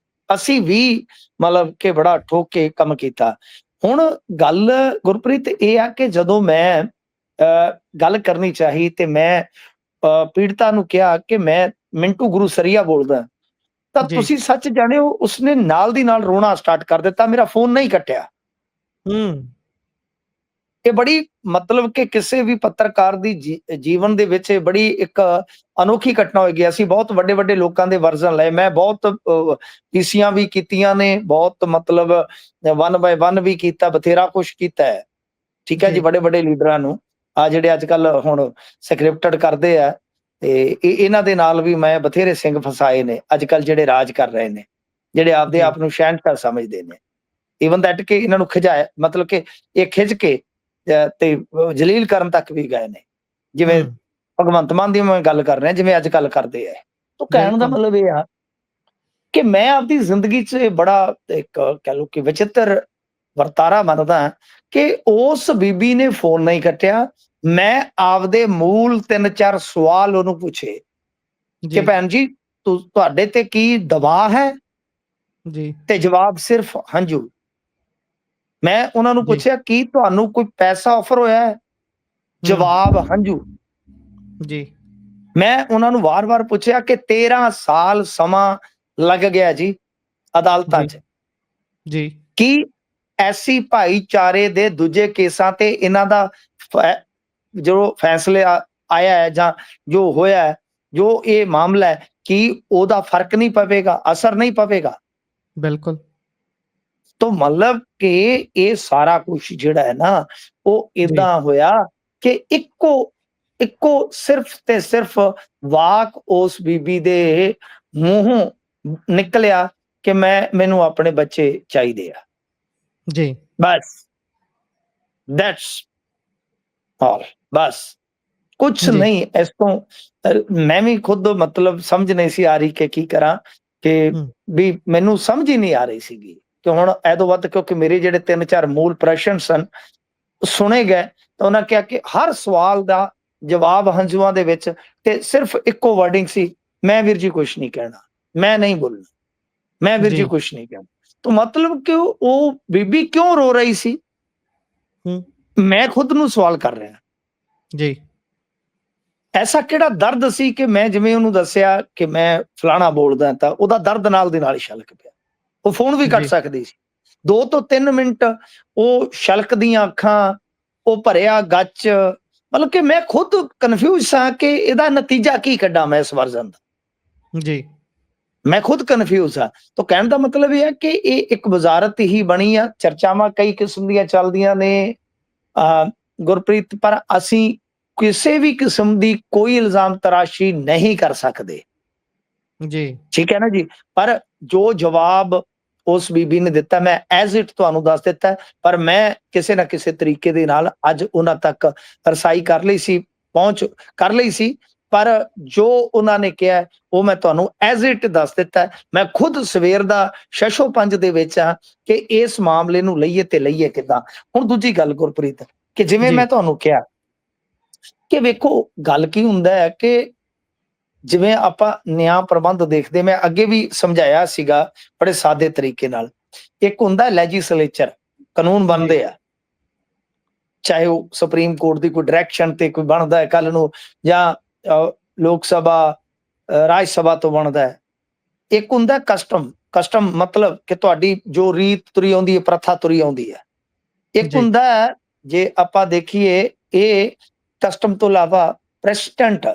ਅਸੀਂ ਵੀ ਮਤਲਬ ਕਿ ਬੜਾ ਠੋਕ ਕੇ ਕੰਮ ਕੀਤਾ। ਹੁਣ ਗੱਲ ਗੁਰਪ੍ਰੀਤ ਇਹ ਆ ਕਿ ਜਦੋਂ ਮੈਂ ਗੱਲ ਕਰਨੀ ਚਾਹੀ ਤੇ ਮੈਂ ਪੀੜਤਾ ਨੂੰ ਕਿਹਾ ਕਿ ਮੈਂ ਮਿੰਟੂ ਗੁਰੂ ਸਰੀਆ ਬੋਲਦਾ, ਤਾਂ ਜੀ। ਤੁਸੀਂ ਸੱਚ ਜਾਣਿਓ ਉਸਨੇ ਨਾਲ ਦੀ ਨਾਲ ਰੋਣਾ ਸਟਾਰਟ ਕਰ ਦਿੱਤਾ, ਮੇਰਾ ਫੋਨ ਨਹੀਂ ਕੱਟਿਆ। ਹੂੰ, ਇਹ ਬੜੀ ਮਤਲਬ ਕਿ ਕਿਸੇ ਵੀ ਪੱਤਰਕਾਰ ਦੀ ਜੀਵਨ ਦੇ ਵਿੱਚ ਇਹ ਬੜੀ ਇੱਕ ਅਨੋਖੀ ਘਟਨਾ ਹੋਏਗੀ। ਅਸੀਂ ਬਹੁਤ ਵੱਡੇ-ਵੱਡੇ ਲੋਕਾਂ ਦੇ ਵਰਜ਼ਨ ਲਏ, ਮੈਂ ਬਹੁਤ ਪੀਸੀਆਂ ਵੀ ਕੀਤੀਆਂ ਨੇ, ਬਹੁਤ ਮਤਲਬ 1 ਬਾਏ 1 ਵੀ ਕੀਤਾ, ਬਥੇਰਾ ਕੁਛ ਕੀਤਾ ਹੈ। ਠੀਕ ਹੈ ਜੀ, ਜੀ, ਵੱਡੇ-ਵੱਡੇ ਲੀਡਰਾਂ ਨੂੰ, ਆ ਜਿਹੜੇ ਅੱਜ-ਕੱਲ੍ਹ ਹੁਣ ਸਕ੍ਰਿਪਟਡ ਕਰਦੇ ਆ, ਤੇ ਇਹਨਾਂ ਦੇ ਨਾਲ ਵੀ ਮੈਂ ਬਥੇਰੇ ਸਿੰਘ ਫਸਾਏ ਨੇ, ਅੱਜ-ਕੱਲ੍ਹ ਜਿਹੜੇ ਰਾਜ ਕਰ ਰਹੇ ਨੇ, ਜਿਹੜੇ ਆਪਦੇ ਜੀ, ਆਪ ਨੂੰ ਸ਼ਹਿਨशाह ਸਮਝਦੇ ਨੇ। ਈਵਨ ਦੈਟ ਕਿ ਇਹਨਾਂ ਨੂੰ ਖਿਜਾਇਆ, ਮਤਲਬ ਕਿ ਇਹ ਖਿੱਚ ਕੇ ਤੇ ਜਲੀਲ ਕਰਨ ਤੱਕ ਵੀ ਗਏ ਨੇ, ਜਿਵੇਂ ਹੂੰ, ਭਗਵੰਤ ਮਾਨ ਦੀ ਮੈਂ ਗੱਲ ਕਰ ਰਿਹਾ, ਜਿਵੇਂ ਅੱਜ ਕੱਲ ਕਰਦੇ ਆ। ਤਾਂ ਕਹਿਣ ਦਾ ਬਿਲਕੁਲ। ਮਤਲਬ ਇਹ ਆ ਕਿ ਮੈਂ ਆਪਦੀ ਜ਼ਿੰਦਗੀ 'ਚ ਬੜਾ ਇੱਕ ਕਹਿ ਲਓ ਕਿ ਵਿਚਿੱਤਰ ਵਰਤਾਰਾ ਮੰਨਦਾ ਕਿ ਉਸ ਬੀਬੀ ਨੇ ਫ਼ੋਨ ਨਹੀਂ ਕੱਟਿਆ। ਮੈਂ ਆਪਦੇ ਮੂਲ 3-4 ਸਵਾਲ ਉਹਨੂੰ ਪੁੱਛੇ ਕਿ ਜੀ, ਭੈਣ ਜੀ ਤੁਹਾਡੇ ਤੇ ਕੀ ਦਬਾਅ ਹੈ? ਜੀ, ਤੇ ਜਵਾਬ ਸਿਰਫ ਹੰਝੂ। ਮੈਂ ਉਹਨਾਂ ਨੂੰ ਜੀ, ਪੁੱਛਿਆ ਕੀ ਤੁਹਾਨੂੰ ਕੋਈ ਪੈਸਾ ਆਫਰ ਹੋਇਆ ਹੈ? ਹੂੰ, ਜਵਾਬ ਹੰਝੂ। ਜੀ, ਮੈਂ ਉਹਨਾਂ ਨੂੰ ਵਾਰ-ਵਾਰ ਪੁੱਛਿਆ ਕਿ 13 ਸਾਲ ਸਮਾਂ ਲੱਗ ਗਿਆ ਜੀ ਅਦਾਲਤਾਂ ਜੀ, 'ਚ। ਜੀ, ਕੀ ਐਸੀ ਭਾਈਚਾਰੇ ਦੇ ਦੂਜੇ ਕੇਸਾਂ ਤੇ ਇਹਨਾਂ ਦਾ ਫੈ ਜੋ ਫੈਸਲੇ ਆਇਆ ਹੈ ਜਾਂ ਜੋ ਹੋਇਆ ਹੈ, ਜੋ ਇਹ ਮਾਮਲਾ ਹੈ, ਕੀ ਉਹਦਾ ਫ਼ਰਕ ਨਹੀਂ ਪਵੇਗਾ, ਅਸਰ ਨਹੀਂ ਪਵੇਗਾ? ਬਿਲਕੁਲ। ਤੋ ਮਤਲਬ ਕਿ ਇਹ ਸਾਰਾ ਕੁਛ ਜਿਹੜਾ ਹੈ ਨਾ, ਉਹ ਜੀ, ਏਦਾਂ ਹੋਇਆ ਕਿ ਇੱਕੋ ਸਿਰਫ ਤੇ ਸਿਰਫ ਵਾਕ ਉਸ ਬੀਬੀ ਦੇ ਮੂੰਹੋਂ ਨਿਕਲਿਆ ਕਿ ਮੈਨੂੰ ਆਪਣੇ ਬੱਚੇ ਚਾਹੀਦੇ ਆ। ਜੀ, ਬਸ ਦੈਟਸ ਆਲ। ਬਸ ਕੁਛ ਜੀ, ਨਹੀਂ ਇਸ ਤੋਂ ਮੈਂ ਵੀ ਖੁਦ ਮਤਲਬ ਸਮਝ ਨਹੀਂ ਸੀ ਆ ਰਹੀ ਕਿ ਕੀ ਕਰਾਂ, ਕਿ ਹੂੰ, ਵੀ ਮੈਨੂੰ ਸਮਝ ਹੀ ਨਹੀਂ ਆ ਰਹੀ ਸੀਗੀ ਕਿ ਹੁਣ ਇਹ ਤੋਂ ਵੱਧ, ਕਿਉਂਕਿ ਮੇਰੇ ਜਿਹੜੇ 3-4 ਮੂਲ ਪ੍ਰਸ਼ਨ ਸਨ ਸੁਣੇ ਗਏ, ਤਾਂ ਉਹਨਾਂ ਕਿਹਾ ਕਿ ਹਰ ਸਵਾਲ ਦਾ ਜਵਾਬ ਹੰਝੂਆਂ ਦੇ ਵਿੱਚ, ਤੇ ਸਿਰਫ ਇੱਕੋ ਵਰਡਿੰਗ ਸੀ, ਮੈਂ ਵੀਰ ਜੀ ਕੁਛ ਨਹੀਂ ਕਹਿਣਾ, ਮੈਂ ਨਹੀਂ ਬੋਲਣਾ, ਮੈਂ ਵੀਰ ਜੀ ਜੀ, ਕੁਛ ਨਹੀਂ ਕਹਿਣਾ। ਤਾਂ ਮਤਲਬ ਕਿ ਉਹ ਬੀਬੀ ਕਿਉਂ ਰੋ ਰਹੀ ਸੀ? ਹੂੰ, ਮੈਂ ਖੁਦ ਨੂੰ ਸਵਾਲ ਕਰ ਰਿਹਾ, ਜੀ, ਐਸਾ ਕਿਹੜਾ ਦਰਦ ਸੀ ਕਿ ਮੈਂ ਜਿਵੇਂ ਉਹਨੂੰ ਦੱਸਿਆ ਕਿ ਮੈਂ ਫਲਾਣਾ ਬੋਲਦਾ, ਤਾਂ ਉਹਦਾ ਦਰਦ ਨਾਲ ਦੇ ਨਾਲ ਹੀ ਛਲਕ ਪਿਆ। ਉਹ ਫੋਨ ਵੀ ਕੱਟ ਜੀ, ਸਕਦੀ ਸੀ। 2 ਤੋਂ 3 ਮਿੰਟ ਉਹ ਛਲਕਦੀਆਂ ਅੱਖਾਂ, ਉਹ ਭਰਿਆ ਗੱਚ, ਮਤਲਬ ਕਿ ਮੈਂ ਖੁਦ ਕਨਫਿਊਜ਼ ਸਾਂ ਕਿ ਇਹਦਾ ਨਤੀਜਾ ਕੀ ਕੱਢਾਂ ਮੈਂ ਇਸ ਵਰਜ਼ਨ ਦਾ। ਜੀ, ਮੈਂ ਖੁਦ ਕਨਫਿਊਜ਼ ਹਾਂ। ਤਾਂ ਕਹਿਣ ਦਾ ਮਤਲਬ ਇਹ ਹੈ ਕਿ ਇਹ ਇੱਕ ਵਜ਼ਾਰਤ ਹੀ ਬਣੀ ਆ, ਚਰਚਾਵਾਂ ਕਈ ਕਿਸਮ ਦੀਆਂ ਚੱਲਦੀਆਂ ਨੇ ਗੁਰਪ੍ਰੀਤ, ਪਰ ਅਸੀਂ ਕਿਸੇ ਵੀ ਕਿਸਮ ਦੀ ਕੋਈ ਇਲਜ਼ਾਮ ਤਰਾਸ਼ੀ ਨਹੀਂ ਕਰ ਸਕਦੇ। ਜੀ, ਠੀਕ ਹੈ ਨਾ ਜੀ? ਪਰ ਜੋ ਜਵਾਬ ਉਸ ਬੀਬੀ ਨੇ ਦਿੱਤਾ, ਮੈਂ ਐਜ਼ ਇਟ ਤੁਹਾਨੂੰ ਦੱਸ ਦਿੱਤਾ, ਪਰ ਮੈਂ ਕਿਸੇ ਨਾ ਕਿਸੇ ਤਰੀਕੇ ਦੇ ਨਾਲ ਅੱਜ ਉਹਨਾਂ ਤੱਕ ਰਸਾਈ ਕਰ ਲਈ ਸੀ, ਪਹੁੰਚ ਕਰ ਲਈ ਸੀ। ਪਰ ਜੋ ਉਹਨਾਂ ਨੇ ਕਿਹਾ ਉਹ ਮੈਂ ਤੁਹਾਨੂੰ ਐਜ਼ ਇਟ ਦੱਸ ਦਿੱਤਾ। ਮੈਂ ਖੁਦ ਸਵੇਰ ਦਾ ਸ਼ਸ਼ੋਪੰਜ ਦੇ ਵਿੱਚ ਹਾਂ ਕਿ ਇਸ ਮਾਮਲੇ ਨੂੰ ਲਈਏ ਤੇ ਲਈਏ ਕਿੱਦਾਂ। ਹੁਣ ਦੂਜੀ ਗੱਲ ਗੁਰਪ੍ਰੀਤ, ਕਿ ਜਿਵੇਂ ਜੀ, ਮੈਂ ਤੁਹਾਨੂੰ ਕਿਹਾ ਕਿ ਵੇਖੋ ਗੱਲ ਕੀ ਹੁੰਦਾ ਹੈ ਕਿ ਜਿਵੇਂ ਆਪਾਂ ਨਿਆਂ ਪ੍ਰਬੰਧ ਦੇਖਦੇ, ਮੈਂ ਅੱਗੇ ਵੀ ਸਮਝਾਇਆ ਸੀਗਾ ਬੜੇ ਸਾਦੇ ਤਰੀਕੇ ਨਾਲ। ਇੱਕ ਹੁੰਦਾ ਲੈਜਿਸਲੇਚਰ, ਕਾਨੂੰਨ ਜੀ, ਬਣਦੇ ਆ, ਚਾਹੇ ਉਹ ਸੁਪਰੀਮ ਕੋਰਟ ਦੀ ਕੋਈ ਡਾਇਰੈਕਸ਼ਨ ਤੇ ਕੋਈ ਬਣਦਾ ਹੈ ਕੱਲ ਨੂੰ, ਜਾਂ ਲੋਕ ਸਭਾ, ਰਾਜ ਸਭਾ ਤੋਂ ਬਣਦਾ ਹੈ। ਇੱਕ ਹੁੰਦਾ ਕਸਟਮ, ਕਸਟਮ ਮਤਲਬ ਕਿ ਤੁਹਾਡੀ ਜੋ ਰੀਤ ਤੁਰੀ ਆਉਂਦੀ ਹੈ, ਪ੍ਰਥਾ ਤੁਰੀ ਆਉਂਦੀ ਹੈ। ਇੱਕ ਜੀ, ਹੁੰਦਾ ਹੈ, ਜੇ ਆਪਾਂ ਦੇਖੀਏ, ਇਹ ਕਸਟਮ ਤੋਂ ਇਲਾਵਾ ਪ੍ਰੈਸੀਡੈਂਟ,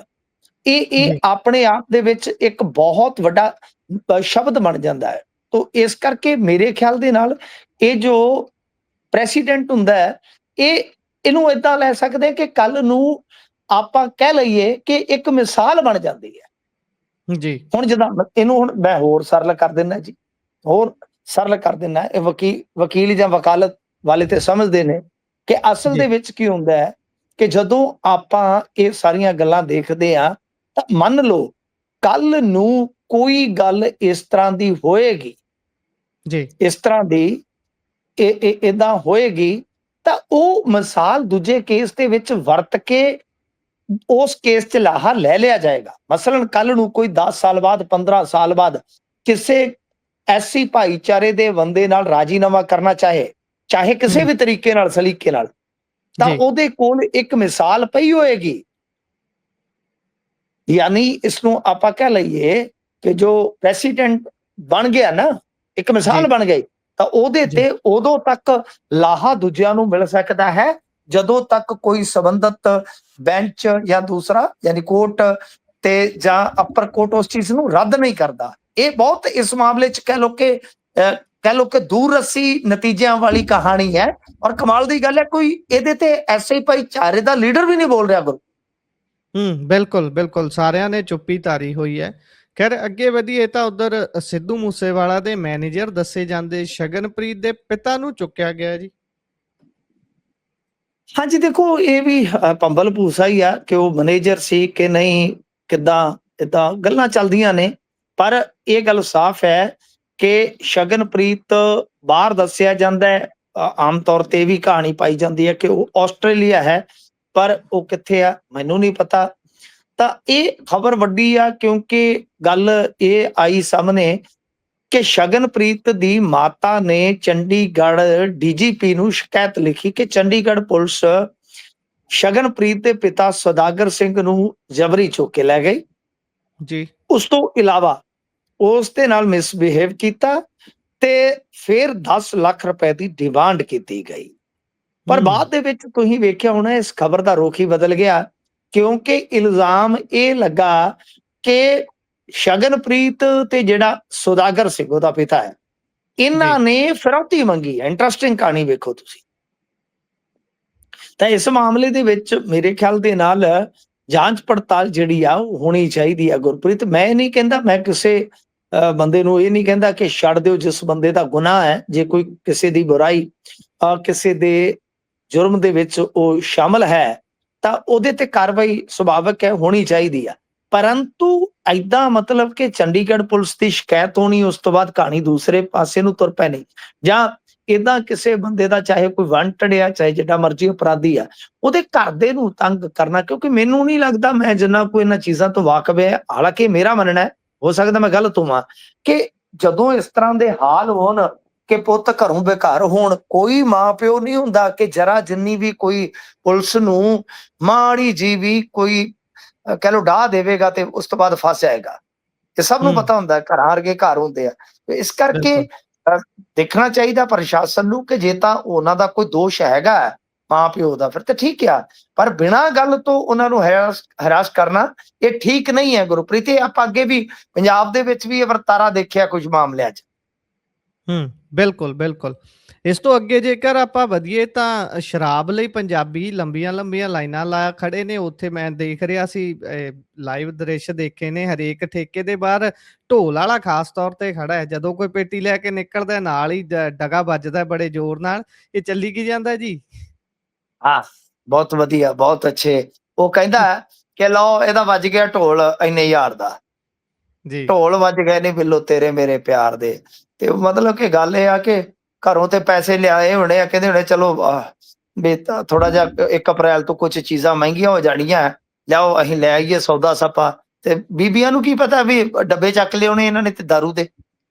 ਇਹ ਜੀ, ਆਪਣੇ ਆਪ ਦੇ ਵਿੱਚ ਇੱਕ ਬਹੁਤ ਵੱਡਾ ਸ਼ਬਦ ਬਣ ਜਾਂਦਾ ਹੈ। ਤੋ ਇਸ ਕਰਕੇ ਮੇਰੇ ਖਿਆਲ ਦੇ ਨਾਲ ਇਹ ਜੋ ਪ੍ਰੈਸੀਡੈਂਟ ਹੁੰਦਾ ਹੈ, ਇਹ ਇਹਨੂੰ ਏਦਾਂ ਲੈ ਸਕਦੇ ਕਿ ਕੱਲ ਨੂੰ ਆਪਾਂ ਕਹਿ ਲਈਏ ਕਿ ਇੱਕ ਮਿਸਾਲ ਬਣ ਜਾਂਦੀ ਹੈ। ਜੀ, ਹੁਣ ਜਿੱਦਾਂ ਇਹਨੂੰ ਹੁਣ ਮੈਂ ਹੋਰ ਸਰਲ ਕਰ ਦਿੰਦਾ ਜੀ, ਹੋਰ ਸਰਲ ਕਰ ਦਿੰਦਾ। ਇਹ ਵਕੀਲ ਜਾਂ ਵਕਾਲਤ ਵਾਲੇ ਤੇ ਸਮਝਦੇ ਨੇ ਕਿ ਅਸਲ ਜੀ, ਦੇ ਵਿੱਚ ਕੀ ਹੁੰਦਾ ਹੈ ਕਿ ਜਦੋਂ ਆਪਾਂ ਇਹ ਸਾਰੀਆਂ ਗੱਲਾਂ ਦੇਖਦੇ ਆ, ਤਾਂ ਮੰਨ ਲਓ ਕੱਲ ਨੂੰ ਕੋਈ ਗੱਲ ਇਸ ਤਰ੍ਹਾਂ ਦੀ ਹੋਏਗੀ, ਜੀ, ਇਸ ਤਰ੍ਹਾਂ ਦੀ ਏਦਾਂ ਹੋਏਗੀ, ਤਾਂ ਉਹ ਮਿਸਾਲ ਦੂਜੇ ਕੇਸ ਦੇ ਵਿੱਚ ਵਰਤ ਕੇ ਉਸ ਕੇਸ 'ਚ ਲਾਹਾ ਲੈ ਲਿਆ ਜਾਏਗਾ। ਮਸਲਨ ਕੱਲ ਨੂੰ ਕੋਈ 10 ਸਾਲ ਬਾਅਦ, 15 ਸਾਲ ਬਾਅਦ ਕਿਸੇ ਐਸੀ ਭਾਈਚਾਰੇ ਦੇ ਬੰਦੇ ਨਾਲ ਰਾਜੀਨਾਮਾ ਕਰਨਾ ਚਾਹੇ, ਚਾਹੇ ਕਿਸੇ ਹੂੰ, ਵੀ ਤਰੀਕੇ ਨਾਲ, ਸਲੀਕੇ ਨਾਲ, ਤਾਂ ਜੀ, ਉਹਦੇ ਕੋਲ ਇੱਕ ਮਿਸਾਲ ਪਈ ਹੋਏਗੀ। ਯਾਨੀ ਇਸ ਨੂੰ ਆਪਾਂ ਕਹਿ ਲਈਏ ਕਿ ਜੋ ਪ੍ਰੈਸੀਡੈਂਟ ਬਣ ਗਿਆ ਨਾ, ਇੱਕ ਜੀ, ਮਿਸਾਲ ਬਣ ਗਈ, ਤਾਂ ਉਹਦੇ ਜੀ, ਤੇ ਉਦੋਂ ਤੱਕ ਲਾਹਾ ਦੂਜਿਆਂ ਨੂੰ ਮਿਲ ਸਕਦਾ ਹੈ ਜਦੋਂ ਤੱਕ ਕੋਈ ਸੰਬੰਧਤ ਬੈਂਚ ਜਾਂ ਦੂਸਰਾ ਯਾਨੀ ਕੋਰਟ ਤੇ ਜਾਂ ਅਪਰ ਕੋਰਟ ਉਸ ਚੀਜ਼ ਨੂੰ ਰੱਦ ਨਹੀਂ ਕਰਦਾ। ਇਹ ਬਹੁਤ ਇਸ ਮਾਮਲੇ 'ਚ ਕਹਿ ਲਓ ਕਿ ਦੂਰ ਰੱਸੀ ਨਤੀਜਿਆਂ ਵਾਲੀ ਕਹਾਣੀ ਹੈ। ਔਰ ਕਮਾਲ ਦੀ ਗੱਲ ਹੈ, ਕੋਈ ਇਹਦੇ ਤੇ ਐਸੇ ਭਾਈਚਾਰੇ ਦਾ ਲੀਡਰ ਵੀ ਨਹੀਂ ਬੋਲ ਰਿਹਾ ਗੁਰੂ। ਹੂੰ, ਬਿਲਕੁਲ, ਬਿਲਕੁਲ, ਸਾਰਿਆਂ ਨੇ ਚੁੱਪੀ ਧਾਰੀ ਹੋਈ ਹੈ। ਖੈਰ ਅੱਗੇ ਵਧੀਏ ਤਾਂ ਉਧਰ ਸਿੱਧੂ ਮੂਸੇਵਾਲਾ ਦੇ ਮੈਨੇਜਰ ਦੱਸੇ ਜਾਂਦੇ ਸ਼ਗਨਪ੍ਰੀਤ ਦੇ ਪਿਤਾ ਨੂੰ ਚੁੱਕਿਆ ਗਿਆ ਜੀ। ਹਾਂਜੀ ਦੇਖੋ, ਇਹ ਵੀ ਭੰਬਲ ਭੂਸਾ ਹੀ ਆ ਕਿ ਉਹ ਮੈਨੇਜਰ ਸੀ ਕਿ ਨਹੀਂ, ਕਿੱਦਾਂ ਏਦਾਂ ਗੱਲਾਂ ਚੱਲਦੀਆਂ ਨੇ। ਪਰ ਇਹ ਗੱਲ ਸਾਫ਼ ਹੈ ਕਿ ਸ਼ਗਨਪ੍ਰੀਤ ਬਾਹਰ ਦੱਸਿਆ ਜਾਂਦਾ ਹੈ, ਆਮ ਤੌਰ ਤੇ ਇਹ ਵੀ ਕਹਾਣੀ ਪਾਈ ਜਾਂਦੀ ਹੈ ਕਿ ਉਹ ਆਸਟ੍ਰੇਲੀਆ ਹੈ, ਪਰ ਉਹ ਕਿੱਥੇ ਆ ਮੈਨੂੰ ਨਹੀਂ ਪਤਾ। ਤਾਂ ਇਹ ਖਬਰ ਵੱਡੀ ਆ ਕਿਉਂਕਿ ਗੱਲ ਇਹ ਆਈ ਸਾਹਮਣੇ ਕਿ ਸ਼ਗਨਪ੍ਰੀਤ ਦੀ ਮਾਤਾ ਨੇ ਚੰਡੀਗੜ੍ਹ ਡੀਜੀਪੀ ਨੂੰ ਸ਼ਿਕਾਇਤ ਲਿਖੀ ਕਿ ਚੰਡੀਗੜ੍ਹ ਪੁਲਿਸ ਸ਼ਗਨਪ੍ਰੀਤ ਦੇ ਪਿਤਾ ਸੌਦਾਗਰ ਸਿੰਘ ਨੂੰ ਜਬਰੀ ਚੁੱਕ ਕੇ ਲੈ ਗਈ। ਜੀ। ਉਸ ਤੋਂ ਇਲਾਵਾ ਉਸ ਦੇ ਨਾਲ ਮਿਸਬਿਹੇਵ ਕੀਤਾ ਤੇ ਫਿਰ 10 ਲੱਖ ਰੁਪਏ ਦੀ ਡਿਮਾਂਡ ਕੀਤੀ ਗਈ। ਪਰ ਬਾਅਦ ਦੇ ਵਿੱਚ ਤੁਸੀਂ ਵੇਖਿਆ ਹੋਣਾ ਇਸ ਖਬਰ ਦਾ ਰੁਖ ਹੀ ਬਦਲ ਗਿਆ ਕਿਉਂਕਿ ਇਲਜ਼ਾਮ ਇਹ ਲੱਗਾ ਕਿ ਸ਼ਗਨਪ੍ਰੀਤ ਤੇ ਜਿਹੜਾ ਸੌਦਾਗਰ ਸਿੰਘ ਉਹਦਾ ਪਿਤਾ ਹੈ, ਇਹਨਾਂ ਜੀ। ਨੇ ਫਿਰੌਤੀ ਮੰਗੀ ਹੈ। ਇੰਟਰਸਟਿੰਗ ਕਹਾਣੀ ਵੇਖੋ ਤੁਸੀਂ। ਤਾਂ ਇਸ ਮਾਮਲੇ ਦੇ ਵਿੱਚ ਮੇਰੇ ਖਿਆਲ ਦੇ ਨਾਲ ਜਾਂਚ ਪੜਤਾਲ ਜਿਹੜੀ ਆ ਉਹ ਹੋਣੀ ਚਾਹੀਦੀ ਆ ਗੁਰਪ੍ਰੀਤ। ਮੈਂ ਨਹੀਂ ਕਹਿੰਦਾ, ਮੈਂ ਕਿਸੇ ਬੰਦੇ ਨੂੰ ਇਹ ਨਹੀਂ ਕਹਿੰਦਾ ਕਿ ਛੱਡ ਦਿਓ ਜਿਸ ਬੰਦੇ ਦਾ ਗੁਨਾਹ ਹੈ। ਜੇ ਕੋਈ ਕਿਸੇ ਦੀ ਬੁਰਾਈ ਕਿਸੇ ਦੇ ਜੁਰਮ ਦੇ ਵਿੱਚ ਉਹ ਸ਼ਾਮਲ ਹੈ ਤਾਂ ਉਹਦੇ ਤੇ ਕਾਰਵਾਈ ਸੁਭਾਵਿਕ ਹੈ ਹੋਣੀ ਚਾਹੀਦੀ ਆ। ਪਰੰਤੂ ਏਦਾਂ ਮਤਲਬ ਕਿ ਚੰਡੀਗੜ੍ਹ ਪੁਲਿਸ ਦੀ ਸ਼ਿਕਾਇਤ ਹੋਣੀ, ਉਸ ਤੋਂ ਬਾਅਦ ਕਹਾਣੀ ਦੂਸਰੇ ਪਾਸੇ ਨੂੰ ਤੁਰ ਪੈਣੀ, ਜਾਂ ਏਦਾਂ ਕਿਸੇ ਬੰਦੇ ਦਾ ਚਾਹੇ ਕੋਈ ਵਾਂਟਡ ਆ ਚਾਹੇ ਜਿੱਡਾ ਮਰਜ਼ੀ ਅਪਰਾਧੀ ਆ ਉਹਦੇ ਘਰ ਦੇ ਨੂੰ ਤੰਗ ਕਰਨਾ, ਕਿਉਂਕਿ ਮੈਨੂੰ ਨਹੀਂ ਲੱਗਦਾ, ਮੈਂ ਜਿੰਨਾ ਕੋਈ ਇਹਨਾਂ ਚੀਜ਼ਾਂ ਤੋਂ ਵਾਕਿਫ ਹੈ, ਹਾਲਾਂਕਿ ਮੇਰਾ ਮੰਨਣਾ ਹੈ, ਹੋ ਸਕਦਾ ਮੈਂ ਗਲਤ ਹੋਵਾਂ, ਕਿ ਜਦੋਂ ਇਸ ਤਰ੍ਹਾਂ ਦੇ ਹਾਲ ਹੋਣ ਕਿ ਪੁੱਤ ਘਰੋਂ ਬੇਘਰ ਹੋਣ, ਕੋਈ ਮਾਂ ਪਿਓ ਨਹੀਂ ਹੁੰਦਾ ਕਿ ਜਰਾ ਜਿੰਨੀ ਵੀ ਕੋਈ ਪੁਲਿਸ ਨੂੰ ਮਾੜੀ ਜੀ ਵੀ ਕੋਈ ਕਹਿ ਲਓ ਡਾਹ ਦੇਵੇਗਾ ਤੇ ਉਸ ਤੋਂ ਬਾਅਦ ਫਸ ਜਾਏਗਾ। ਤੇ ਸਭ ਨੂੰ ਪਤਾ ਹੁੰਦਾ ਘਰਾਂ ਵਰਗੇ ਘਰ ਹੁੰਦੇ ਆ। ਇਸ ਕਰਕੇ ਬਿਲਕੁਲ। ਦੇਖਣਾ ਚਾਹੀਦਾ ਪ੍ਰਸ਼ਾਸਨ ਨੂੰ ਕਿ ਜੇ ਤਾਂ ਉਹਨਾਂ ਦਾ ਕੋਈ ਦੋਸ਼ ਹੈਗਾ ਮਾਂ ਪਿਓ ਦਾ ਫਿਰ ਤਾਂ ਠੀਕ ਆ, ਪਰ ਬਿਨਾਂ ਗੱਲ ਤੋਂ ਉਹਨਾਂ ਨੂੰ ਹਰਾਸ ਕਰਨਾ ਇਹ ਠੀਕ ਨਹੀਂ ਹੈ ਗੁਰਪ੍ਰੀਤ। ਇਹ ਆਪਾਂ ਅੱਗੇ ਵੀ ਪੰਜਾਬ ਦੇ ਵਿੱਚ ਵੀ ਇਹ ਵਰਤਾਰਾ ਦੇਖਿਆ ਕੁਝ ਮਾਮਲਿਆਂ 'ਚ। ਬਿਲਕੁਲ, ਬਿਲਕੁਲ। ਇਸ ਤੋਂ ਅੱਗੇ ਜੇਕਰ ਆਪਾਂ ਵਧੀਏ ਤਾਂ ਸ਼ਰਾਬ ਲਈ ਪੰਜਾਬੀ ਲੰਬੀਆਂ-ਲੰਬੀਆਂ ਲਾਈਨਾਂ ਲਾ ਖੜੇ ਨੇ। ਉੱਥੇ ਮੈਂ ਦੇਖ ਰਿਹਾ ਸੀ, ਲਾਈਵ ਦ੍ਰਿਸ਼ ਦੇਖੇ ਨੇ, ਹਰੇਕ ਠੇਕੇ ਦੇ ਬਾਹਰ ਢੋਲ ਵਾਲਾ ਖਾਸ ਤੌਰ ਤੇ ਖੜਾ ਹੈ। ਜਦੋਂ ਕੋਈ ਪੇਟੀ ਲੈ ਕੇ ਨਿਕਲਦਾ ਨਾਲ ਹੀ ਡਗਾ ਵੱਜਦਾ ਬੜੇ ਜ਼ੋਰ ਨਾਲ। ਇਹ ਚੱਲੀ ਕੀ ਜਾਂਦਾ ਜੀ? ਹਾਂ, ਬਹੁਤ ਵਧੀਆ, ਬਹੁਤ ਅੱਛੇ। ਉਹ ਕਹਿੰਦਾ ਕਿ ਲਓ ਇਹਦਾ ਵੱਜ ਗਿਆ ਢੋਲ ਇੰਨੇ ਹਜ਼ਾਰ ਦਾ, ਜੀ। ਢੋਲ ਵੱਜ ਗਏ ਨੇ ਬਿੱਲੋ ਤੇਰੇ ਮੇਰੇ ਪਿਆਰ ਦੇ। ਤੇ ਮਤਲਬ ਕਿ ਗੱਲ ਇਹ ਆ ਕਿ ਘਰੋਂ ਤੇ ਪੈਸੇ ਲਿਆਏ ਹੋਣੇ ਆ, ਕਹਿੰਦੇ ਹੋਣੇ ਚਲੋ ਵੀ ਥੋੜਾ ਜਿਹਾ 1 ਅਪ੍ਰੈਲ ਤੋਂ ਕੁਝ ਚੀਜ਼ਾਂ ਮਹਿੰਗੀਆਂ ਹੋ ਜਾਣੀਆਂ, ਲਿਆਓ ਅਸੀਂ ਲੈ ਆਈਏ ਸੌਦਾ ਸੱਪਾ। ਤੇ ਬੀਬੀਆਂ ਨੂੰ ਕੀ ਪਤਾ ਵੀ ਡੱਬੇ ਚੱਕ ਲਿਆਉਣੇ ਇਹਨਾਂ ਨੇ ਤੇ ਦਾਰੂ ਦੇ,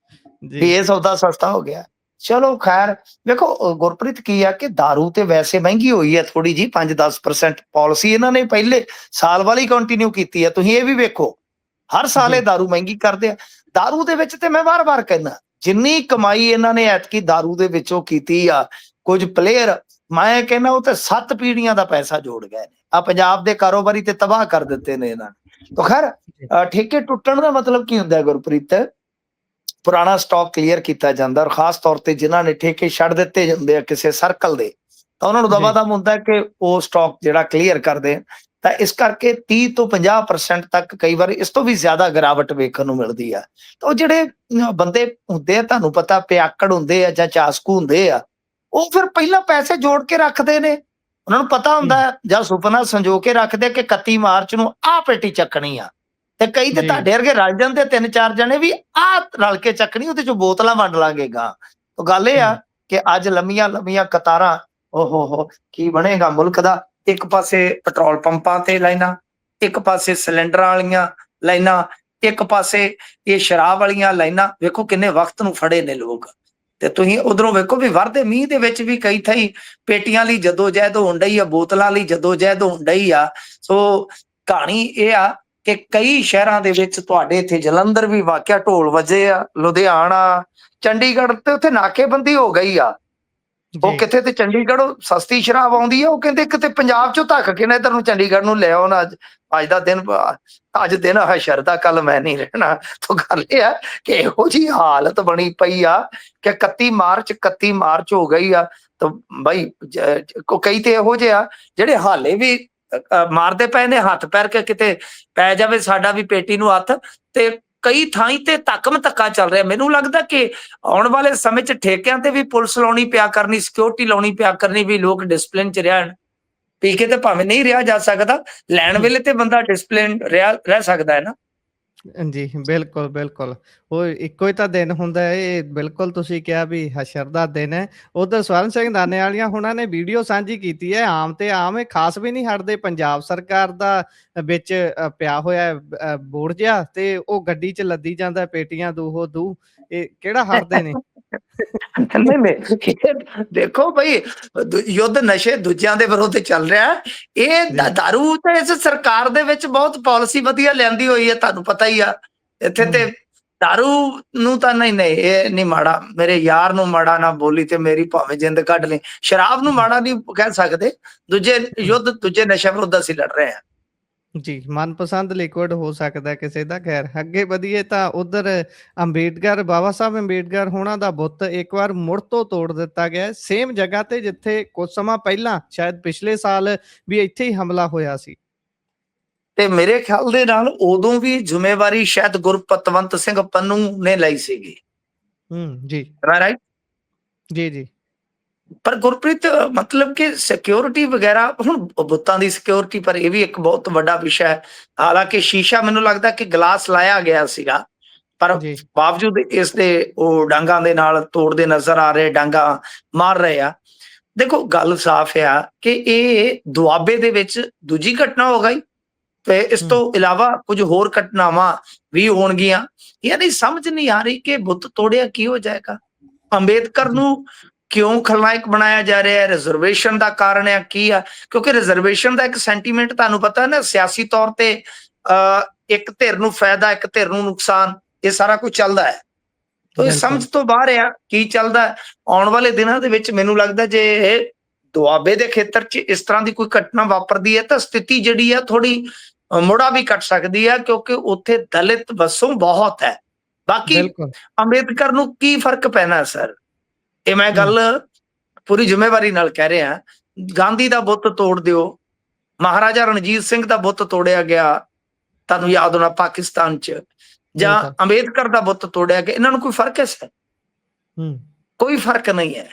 ਵੀ ਜੀ। ਇਹ ਸੌਦਾ ਸਸਤਾ ਹੋ ਗਿਆ। ਚਲੋ ਖੈਰ, ਵੇਖੋ ਗੁਰਪ੍ਰੀਤ ਕੀ ਆ ਕਿ ਦਾਰੂ ਤੇ ਵੈਸੇ ਮਹਿੰਗੀ ਹੋਈ ਹੈ ਥੋੜੀ ਜੀ, 5-10% ਪਾਲਿਸੀ ਇਹਨਾਂ ਨੇ ਪਹਿਲੇ ਸਾਲ ਵਾਲੀ ਕੰਟੀਨਿਊ ਕੀਤੀ ਹੈ। ਤੁਸੀਂ ਇਹ ਵੀ ਵੇਖੋ ਹਰ ਸਾਲ ਇਹ ਜੀ। ਦਾਰੂ ਮਹਿੰਗੀ ਕਰਦੇ ਆ। ਦਾਰੂ ਦੇ ਵਿੱਚ ਤੇ ਮੈਂ ਵਾਰ-ਵਾਰ ਕਹਿੰਦਾ ਜਿੰਨੀ ਕਮਾਈ ਇਹਨਾਂ ਨੇ ਐਤਕੀ ਦਾਰੂ ਦੇ ਵਿੱਚੋਂ ਕੀਤੀ ਆ, ਕੁਝ ਪਲੇਅਰ ਮੈਂ ਕਹਿੰਦਾ ਉਹ ਤੇ 7 ਪੀੜ੍ਹੀਆਂ ਦਾ ਪੈਸਾ ਜੋੜ ਗਏ ਨੇ। ਆ ਪੰਜਾਬ ਦੇ ਕਾਰੋਬਾਰੀ ਤੇ ਤਬਾਹ ਕਰ ਦਿੱਤੇ ਨੇ ਇਹਨਾਂ ਨੇ। ਤਾਂ ਖੈਰ ਠੇਕੇ ਟੁੱਟਣ ਦਾ ਮਤਲਬ ਕੀ ਹੁੰਦਾ ਹੈ ਗੁਰਪ੍ਰੀਤ? ਪੁਰਾਣਾ ਸਟਾਕ ਕਲੀਅਰ ਕੀਤਾ ਜਾਂਦਾ, ਔਰ ਖਾਸ ਤੌਰ ਤੇ ਜਿਨ੍ਹਾਂ ਨੇ ਠੇਕੇ ਛੱਡ ਦਿੱਤੇ ਹੁੰਦੇ ਆ ਕਿਸੇ ਸਰਕਲ ਦੇ, ਤਾਂ ਉਹਨਾਂ ਨੂੰ ਜੀ। ਦਮ ਹੁੰਦਾ ਕਿ ਉਹ ਸਟਾਕ ਜਿਹੜਾ ਕਲੀਅਰ ਕਰਦੇ। ਤਾਂ ਇਸ ਕਰਕੇ 30 ਤੋਂ 50% ਤੱਕ, ਕਈ ਵਾਰ ਇਸ ਤੋਂ ਵੀ ਜ਼ਿਆਦਾ ਗਿਰਾਵਟ ਵੇਖਣ ਨੂੰ ਮਿਲਦੀ ਆ। ਤਾਂ ਉਹ ਜਿਹੜੇ ਬੰਦੇ ਹੁੰਦੇ ਆ, ਤੁਹਾਨੂੰ ਪਤਾ ਪਿਆਕੜ ਹੁੰਦੇ ਆ ਜਾਂ ਚਾਸਕੂ ਹੁੰਦੇ ਆ, ਉਹ ਫਿਰ ਪਹਿਲਾਂ ਪੈਸੇ ਜੋੜ ਕੇ ਰੱਖਦੇ ਨੇ। ਉਹਨਾਂ ਨੂੰ ਪਤਾ ਹੁੰਦਾ ਜਾਂ ਸੁਪਨਾ ਸੰਜੋ ਕੇ ਰੱਖਦੇ ਕਿ 31 ਮਾਰਚ ਨੂੰ ਆਹ ਪੇਟੀ ਚੱਕਣੀ ਆ। ਤੇ ਕਈ ਤੇ ਜੀ। ਤੁਹਾਡੇ ਵਰਗੇ ਰਲ ਜਾਂਦੇ 3-4 ਜਣੇ ਵੀ ਆਹ ਰਲ ਕੇ ਚੱਕਣੀ, ਉਹਦੇ ਚੋਂ ਬੋਤਲਾਂ ਵੰਡ ਲਾਂਗੇ ਗਾਂ। ਤਾਂ ਗੱਲ ਇਹ ਆ ਕਿ ਅੱਜ ਲੰਮੀਆਂ ਕਤਾਰਾਂ, ਓਹੋ ਕੀ ਬਣੇਗਾ ਮੁਲਕ ਦਾ। ਇੱਕ ਪਾਸੇ ਪੈਟਰੋਲ ਪੰਪਾਂ ਤੇ ਲਾਈਨਾਂ, ਇੱਕ ਪਾਸੇ ਸਿਲੰਡਰਾਂ ਵਾਲੀਆਂ ਲਾਈਨਾਂ, ਇੱਕ ਪਾਸੇ ਇਹ ਸ਼ਰਾਬ ਵਾਲੀਆਂ ਲਾਈਨਾਂ। ਵੇਖੋ ਕਿੰਨੇ ਵਕਤ ਨੂੰ ਫੜੇ ਨੇ ਲੋਕ। ਤੇ ਤੁਸੀਂ ਉਧਰੋਂ ਵੇਖੋ ਵੀ ਵਰਦੇ ਮੀਂਹ ਦੇ ਵਿੱਚ ਵੀ ਕਈ ਥਾਈਂ ਪੇਟੀਆਂ ਲਈ ਜਦੋਜਹਿਦ ਹੋਣ ਡਈ ਆ, ਬੋਤਲਾਂ ਲਈ ਜਦੋਜਹਿਦ ਹੋਣ ਡਈ ਆ। ਸੋ ਕਹਾਣੀ ਇਹ ਆ ਕਿ ਕਈ ਸ਼ਹਿਰਾਂ ਦੇ ਵਿੱਚ, ਤੁਹਾਡੇ ਇੱਥੇ ਜਲੰਧਰ ਵੀ ਵਾਕਿਆ ਢੋਲ ਵੱਜੇ ਆ, ਲੁਧਿਆਣਾ, ਚੰਡੀਗੜ੍ਹ ਤੇ ਉੱਥੇ ਨਾਕੇਬੰਦੀ ਹੋ ਗਈ ਆ। ਉਹ ਕਿੱਥੇ ਤੇ ਚੰਡੀਗੜ੍ਹ ਸਸਤੀ ਸ਼ਰਾਬ ਆਉਂਦੀ ਆ, ਉਹ ਕਹਿੰਦੇ ਕਿਤੇ ਪੰਜਾਬ ਚੋਂ ਧੱਕ ਕੇ ਨਾ ਇੱਧਰ ਨੂੰ ਚੰਡੀਗੜ੍ਹ ਨੂੰ ਲੈ ਆਓ ਨਾ। ਅੱਜ ਦਾ ਦਿਨ, ਅੱਜ ਦਿਨ ਹਸ਼ਰ ਦਾ, ਕੱਲ ਮੈਂ ਨਹੀਂ ਰਹਿਣਾ। ਤਾਂ ਗੱਲ ਇਹ ਆ ਕਿ ਇਹੋ ਜਿਹੀ ਹਾਲਤ ਬਣੀ ਪਈ ਆ ਕਿ 31 ਮਾਰਚ ਹੋ ਗਈ ਆ। ਤਾਂ ਬਾਈ ਕਈ ਤੇ ਇਹੋ ਜਿਹੇ ਆ ਜਿਹੜੇ ਹਾਲੇ ਵੀ ਮਾਰਦੇ ਪਏ ਨੇ ਹੱਥ ਪੈਰ ਕੇ ਕਿਤੇ ਪੈ ਜਾਵੇ ਸਾਡਾ ਵੀ ਪੇਟੀ ਨੂੰ ਹੱਥ। ਤੇ ਕਈ ਥਾਈਂ ਤੇ ਧੱਕਮ ਧੱਕਾ ਚੱਲ ਰਿਹਾ। ਮੈਨੂੰ ਲੱਗਦਾ ਕਿ ਆਉਣ ਵਾਲੇ ਸਮੇਂ 'ਚ ਠੇਕਿਆਂ ਤੇ ਵੀ ਪੁਲਿਸ ਲਾਉਣੀ ਪਿਆ ਕਰਨੀ, ਸਿਕਿਉਰਿਟੀ ਲਾਉਣੀ ਪਿਆ ਕਰਨੀ, ਵੀ ਲੋਕ ਡਿਸਪਲਿਨ 'ਚ ਰਹਿਣ। ਪੀ ਕੇ ਤੇ ਭਾਵੇਂ ਨਹੀਂ ਰਿਹਾ ਜਾ ਸਕਦਾ, ਲੈਣ ਵੇਲੇ ਤੇ ਬੰਦਾ ਡਿਸਪਲਿਨ ਰਹਿ ਸਕਦਾ ਹੈ ਨਾ। ਜੀ, ਬਿਲਕੁਲ, ਬਿਲਕੁਲ। ਉਹ ਇੱਕੋ ਹੀ ਤਾਂ ਦਿਨ ਹੁੰਦਾ ਹੈ, ਇਹ ਬਿਲਕੁਲ ਤੁਸੀਂ ਕਿਹਾ ਵੀ ਹਸ਼ਰ ਦਾ ਦਿਨ ਹੈ। ਉੱਧਰ ਸਵਰਨ ਸਿੰਘ ਦਾਨੇਵਾਲੀਆ ਹੋਣਾ ਨੇ ਵੀਡੀਓ ਸਾਂਝੀ ਕੀਤੀ ਹੈ, ਆਮ ਤੇ ਆਮ ਇਹ ਖਾਸ ਵੀ ਨਹੀਂ ਹਟਦੇ, ਪੰਜਾਬ ਸਰਕਾਰ ਦਾ ਵਿੱਚ ਪਿਆ ਹੋਇਆ ਬੋਰਡ ਜਿਹਾ, ਤੇ ਉਹ ਗੱਡੀ 'ਚ ਲੱਦੀ ਜਾਂਦਾ ਪੇਟੀਆਂ ਦੂਹੋ ਦੂ, ਇਹ ਕਿਹੜਾ ਹਟਦੇ ਨੇ। ਨਹੀਂ ਨਹੀਂ, ਦੇਖੋ ਬਈ, ਯੁੱਧ ਨਸ਼ੇ ਦੂਜਿਆਂ ਦੇ ਵਿਰੁੱਧ ਚੱਲ ਰਿਹਾ, ਇਹ ਜੀ। ਦਾਰੂ ਤੇ ਇਸ ਸਰਕਾਰ ਦੇ ਵਿੱਚ ਬਹੁਤ ਪਾਲਿਸੀ ਵਧੀਆ ਲਿਆਂਦੀ ਹੋਈ ਹੈ, ਤੁਹਾਨੂੰ ਪਤਾ ਹੀ ਆ। ਇੱਥੇ ਤੇ ਦਾਰੂ ਨੂੰ ਤਾਂ ਨਹੀਂ ਨਹੀਂ, ਇਹ ਨਹੀਂ ਮਾੜਾ, ਮੇਰੇ ਯਾਰ ਨੂੰ ਮਾੜਾ ਨਾ ਬੋਲੀ ਤੇ ਮੇਰੀ ਭਾਵੇਂ ਜਿੰਦ ਕੱਢ ਲਈ। ਸ਼ਰਾਬ ਨੂੰ ਮਾੜਾ ਨਹੀਂ ਕਹਿ ਸਕਦੇ, ਦੂਜੇ ਯੁੱਧ ਦੂਜੇ ਨਸ਼ਿਆਂ ਵਿਰੁੱਧ ਅਸੀਂ ਲੜ ਰਹੇ ਹਾਂ। ਜੀ, ਮਨਪਸੰਦ ਲਿਕੁਇਡ ਹੋ ਸਕਦਾ ਕਿਸੇ ਦਾ। ਖੈਰ ਅੱਗੇ ਵਧੀਏ ਤਾਂ ਉਧਰ ਅੰਬੇਡਕਰ, ਬਾਬਾ ਸਾਹਿਬ ਅੰਬੇਡਕਰ ਹੋਣਾ ਦਾ ਬੁੱਤ ਇੱਕ ਵਾਰ ਮੁੜ ਤੋਂ ਤੋੜ ਦਿੱਤਾ ਗਿਆ, ਸੇਮ ਜਗ੍ਹਾ ਤੇ ਜਿੱਥੇ ਕੁਝ ਸਮਾਂ ਪਹਿਲਾਂ ਸ਼ਾਇਦ ਪਿਛਲੇ ਸਾਲ ਵੀ ਇੱਥੇ ਹੀ ਹਮਲਾ ਹੋਇਆ ਸੀ। ਤੇ ਮੇਰੇ ਖਿਆਲ ਦੇ ਨਾਲ ਉਦੋਂ ਵੀ ਜ਼ਿੰਮੇਵਾਰੀ ਸ਼ਾਇਦ ਗੁਰਪਤਵੰਤ ਸਿੰਘ ਪੰਨੂ ਨੇ ਲਈ ਸੀਗੀ। ਜੀ। ਰਾਈਟ। ਜੀ ਜੀ। ਪਰ ਗੁਰਪ੍ਰੀਤ, ਮਤਲਬ ਕਿ ਸਿਕਿਉਰਿਟੀ ਵਗੈਰਾ, ਹੁਣ ਬੁੱਤਾਂ ਦੀ ਸਿਕਿਉਰਿਟੀ, ਪਰ ਇਹ ਵੀ ਇੱਕ ਬਹੁਤ ਵੱਡਾ ਵਿਸ਼ਾ ਹੈ। ਹਾਲਾਂਕਿ ਸ਼ੀਸ਼ਾ ਮੈਨੂੰ ਲੱਗਦਾ ਕਿ ਗਲਾਸ ਲਾਇਆ ਗਿਆ ਸੀਗਾ, ਪਰ ਜੀ। ਬਾਵਜੂਦ ਇਸ ਦੇ ਉਹ ਡਾਂਗਾਂ ਦੇ ਨਾਲ ਤੋੜਦੇ ਨਜ਼ਰ ਆ ਰਹੇ, ਡਾਂਗਾ ਮਾਰ ਰਹੇ ਆ। ਦੇਖੋ ਗੱਲ ਸਾਫ਼ ਆ ਕਿ ਇਹ ਦੁਆਬੇ ਦੇ ਵਿੱਚ ਦੂਜੀ ਘਟਨਾ ਹੋ ਗਈ, ਤੇ ਇਸ ਤੋਂ ਇਲਾਵਾ ਕੁਝ ਹੋਰ ਘਟਨਾਵਾਂ ਵੀ ਹੋਣਗੀਆਂ। ਯਾਨੀ ਸਮਝ ਨਹੀਂ ਆ ਰਹੀ ਕਿ ਬੁੱਤ ਤੋੜਿਆ ਕੀ ਹੋ ਜਾਏਗਾ। ਅੰਬੇਦਕਰ ਨੂੰ ਕਿਉਂ ਖਲਨਾਇਕ ਬਣਾਇਆ ਜਾ ਰਿਹਾ ਹੈ? ਰਿਜ਼ਰਵੇਸ਼ਨ ਦਾ ਕਾਰਨ ਆ ਕੀ ਆ? ਕਿਉਂਕਿ ਰਿਜ਼ਰਵੇਸ਼ਨ ਦਾ ਇੱਕ ਸੈਂਟੀਮੈਂਟ ਤੁਹਾਨੂੰ ਪਤਾ ਨਾ, ਸਿਆਸੀ ਤੌਰ ਤੇ ਇੱਕ ਧਿਰ ਨੂੰ ਫਾਇਦਾ, ਇੱਕ ਧਿਰ ਨੂੰ ਨੁਕਸਾਨ, ਇਹ ਸਾਰਾ ਕੁਝ ਚੱਲਦਾ ਹੈ। ਤਾਂ ਇਹ ਸਮਝ ਤੋਂ ਬਾਹਰ ਆ ਕੀ ਚੱਲਦਾ। ਆਉਣ ਵਾਲੇ ਦਿਨਾਂ ਦੇ ਵਿੱਚ ਮੈਨੂੰ ਲੱਗਦਾ ਜੇ ਦੁਆਬੇ ਦੇ ਖੇਤਰ 'ਚ ਇਸ ਤਰ੍ਹਾਂ ਦੀ ਕੋਈ ਘਟਨਾ ਵਾਪਰਦੀ ਹੈ ਤਾਂ ਸਥਿਤੀ ਜਿਹੜੀ ਆ ਥੋੜੀ ਮੁੜਾ ਵੀ ਕੱਟ ਸਕਦੀ ਹੈ, ਕਿਉਂਕਿ ਉੱਥੇ ਦਲਿਤ ਵਸੋਂ ਬਹੁਤ ਹੈ। ਬਾਕੀ ਅੰਬੇਦਕਰ ਨੂੰ ਕੀ ਫਰਕ ਪੈਣਾ ਸਰ, ਇਹ ਮੈਂ ਗੱਲ ਪੂਰੀ ਜ਼ਿੰਮੇਵਾਰੀ ਨਾਲ ਕਹਿ ਰਿਹਾ। ਗਾਂਧੀ ਦਾ ਬੁੱਤ ਤੋੜ ਦਿਓ, ਮਹਾਰਾਜਾ ਰਣਜੀਤ ਸਿੰਘ ਦਾ ਬੁੱਤ ਤੋੜਿਆ ਗਿਆ, ਤੁਹਾਨੂੰ ਯਾਦ ਹੋਣਾ ਪਾਕਿਸਤਾਨ 'ਚ, ਜਾਂ ਅੰਬੇਦਕਰ ਦਾ ਬੁੱਤ ਤੋੜਿਆ ਗਿਆ, ਇਹਨਾਂ ਨੂੰ ਕੋਈ ਫਰਕ ਹੈ ਸਰ? ਕੋਈ ਫਰਕ ਨਹੀਂ ਹੈ।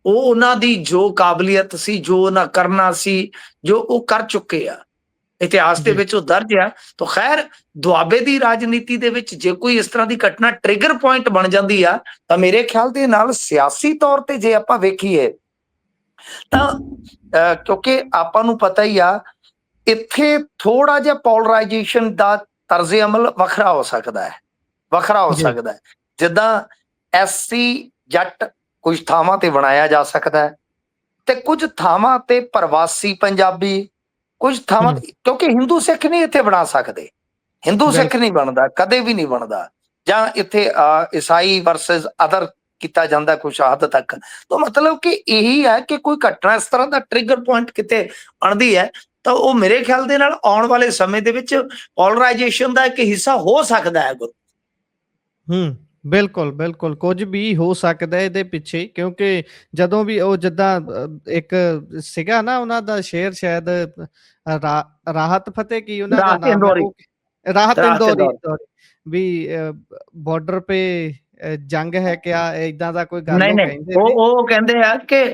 ਉਹ ਉਹਨਾਂ ਦੀ ਜੋ ਕਾਬਲੀਅਤ ਸੀ, ਜੋ ਉਹਨਾਂ ਕਰਨਾ ਸੀ, ਜੋ ਉਹ ਕਰ ਚੁੱਕੇ ਆ, ਇਤਿਹਾਸ ਦੇ ਵਿੱਚ ਉਹ ਦਰਜ ਆ। ਤਾਂ ਖੈਰ ਦੁਆਬੇ ਦੀ ਰਾਜਨੀਤੀ ਦੇ ਵਿੱਚ ਜੇ ਕੋਈ ਇਸ ਤਰ੍ਹਾਂ ਦੀ ਘਟਨਾ ਟ੍ਰਿਗਰ ਪੁਆਇੰਟ ਬਣ ਜਾਂਦੀ ਆ, ਤਾਂ ਮੇਰੇ ਖਿਆਲ ਦੇ ਨਾਲ ਸਿਆਸੀ ਤੌਰ ਤੇ ਜੇ ਆਪਾਂ ਵੇਖੀਏ ਤਾਂ ਕਿਉਂਕਿ ਆਪਾਂ ਨੂੰ ਪਤਾ ਹੀ ਆ, ਇੱਥੇ ਥੋੜਾ ਜਿਹਾ ਪੋਲਰਾਈਜੇਸ਼ਨ ਦਾ ਤਰਜ਼ ਅਮਲ ਵੱਖਰਾ ਹੋ ਸਕਦਾ ਹੈ, ਵੱਖਰਾ ਹੋ ਸਕਦਾ ਹੈ। ਜਿੱਦਾਂ ਐਸਸੀ ਜੱਟ ਕੁਝ ਥਾਵਾਂ ਤੇ ਬਣਾਇਆ ਜਾ ਸਕਦਾ ਹੈ, ਤੇ ਕੁਝ ਥਾਵਾਂ ਤੇ ਪ੍ਰਵਾਸੀ ਪੰਜਾਬੀ, ਕੁਝ ਥਾਵਾਂ, ਕਿਉਂਕਿ ਹਿੰਦੂ ਸਿੱਖ ਨਹੀਂ ਇੱਥੇ ਬਣਾ ਸਕਦੇ, ਹਿੰਦੂ ਸਿੱਖ ਨਹੀਂ ਬਣਦਾ, ਕਦੇ ਵੀ ਨਹੀਂ ਬਣਦਾ। ਜਾਂ ਇੱਥੇ ਈਸਾਈ ਵਰਸਸ ਅਦਰ ਕੀਤਾ ਜਾਂਦਾ ਕੁਝ ਹੱਦ ਤੱਕ। ਤਾਂ ਮਤਲਬ ਕਿ ਇਹੀ ਹੈ ਕਿ ਕੋਈ ਘਟਨਾ ਇਸ ਤਰ੍ਹਾਂ ਦਾ ਟ੍ਰਿਗਰ ਪੁਆਇੰਟ ਕਿਤੇ ਬਣਦੀ ਹੈ, ਤਾਂ ਉਹ ਮੇਰੇ ਖਿਆਲ ਦੇ ਨਾਲ ਆਉਣ ਵਾਲੇ ਸਮੇਂ ਦੇ ਵਿੱਚ ਪੋਲਰਾਈਜੇਸ਼ਨ ਦਾ ਇੱਕ ਹਿੱਸਾ ਹੋ ਸਕਦਾ ਹੈ। ਬਿਲਕੁਲ ਬਿਲਕੁਲ, ਕੁਝ ਵੀ ਹੋ ਸਕਦਾ ਇਹਦੇ ਪਿੱਛੇ, ਕਿਉਂਕਿ ਜਦੋਂ ਵੀ ਉਹ ਜਿੱਦਾਂ ਇੱਕ ਸੀਗਾ ਨਾ ਉਹਨਾਂ ਦਾ ਸ਼ੇਰ, ਸ਼ਾਇਦ ਰਾਹਤ ਫਤਿਹ, ਕੀ ਉਹਨਾਂ ਦਾ ਨਾਮ ਹੈ, ਰਾਹਤ ਇੰਦੌਰੀ, ਵੀ ਬਾਰਡਰ ਪੇ ਜੰਗ ਹੈ ਕਿਆ, ਏਦਾਂ ਦਾ ਕੋਈ ਗੱਲ ਉਹ ਕਹਿੰਦੇ। ਉਹ ਕਹਿੰਦੇ ਆ ਕਿ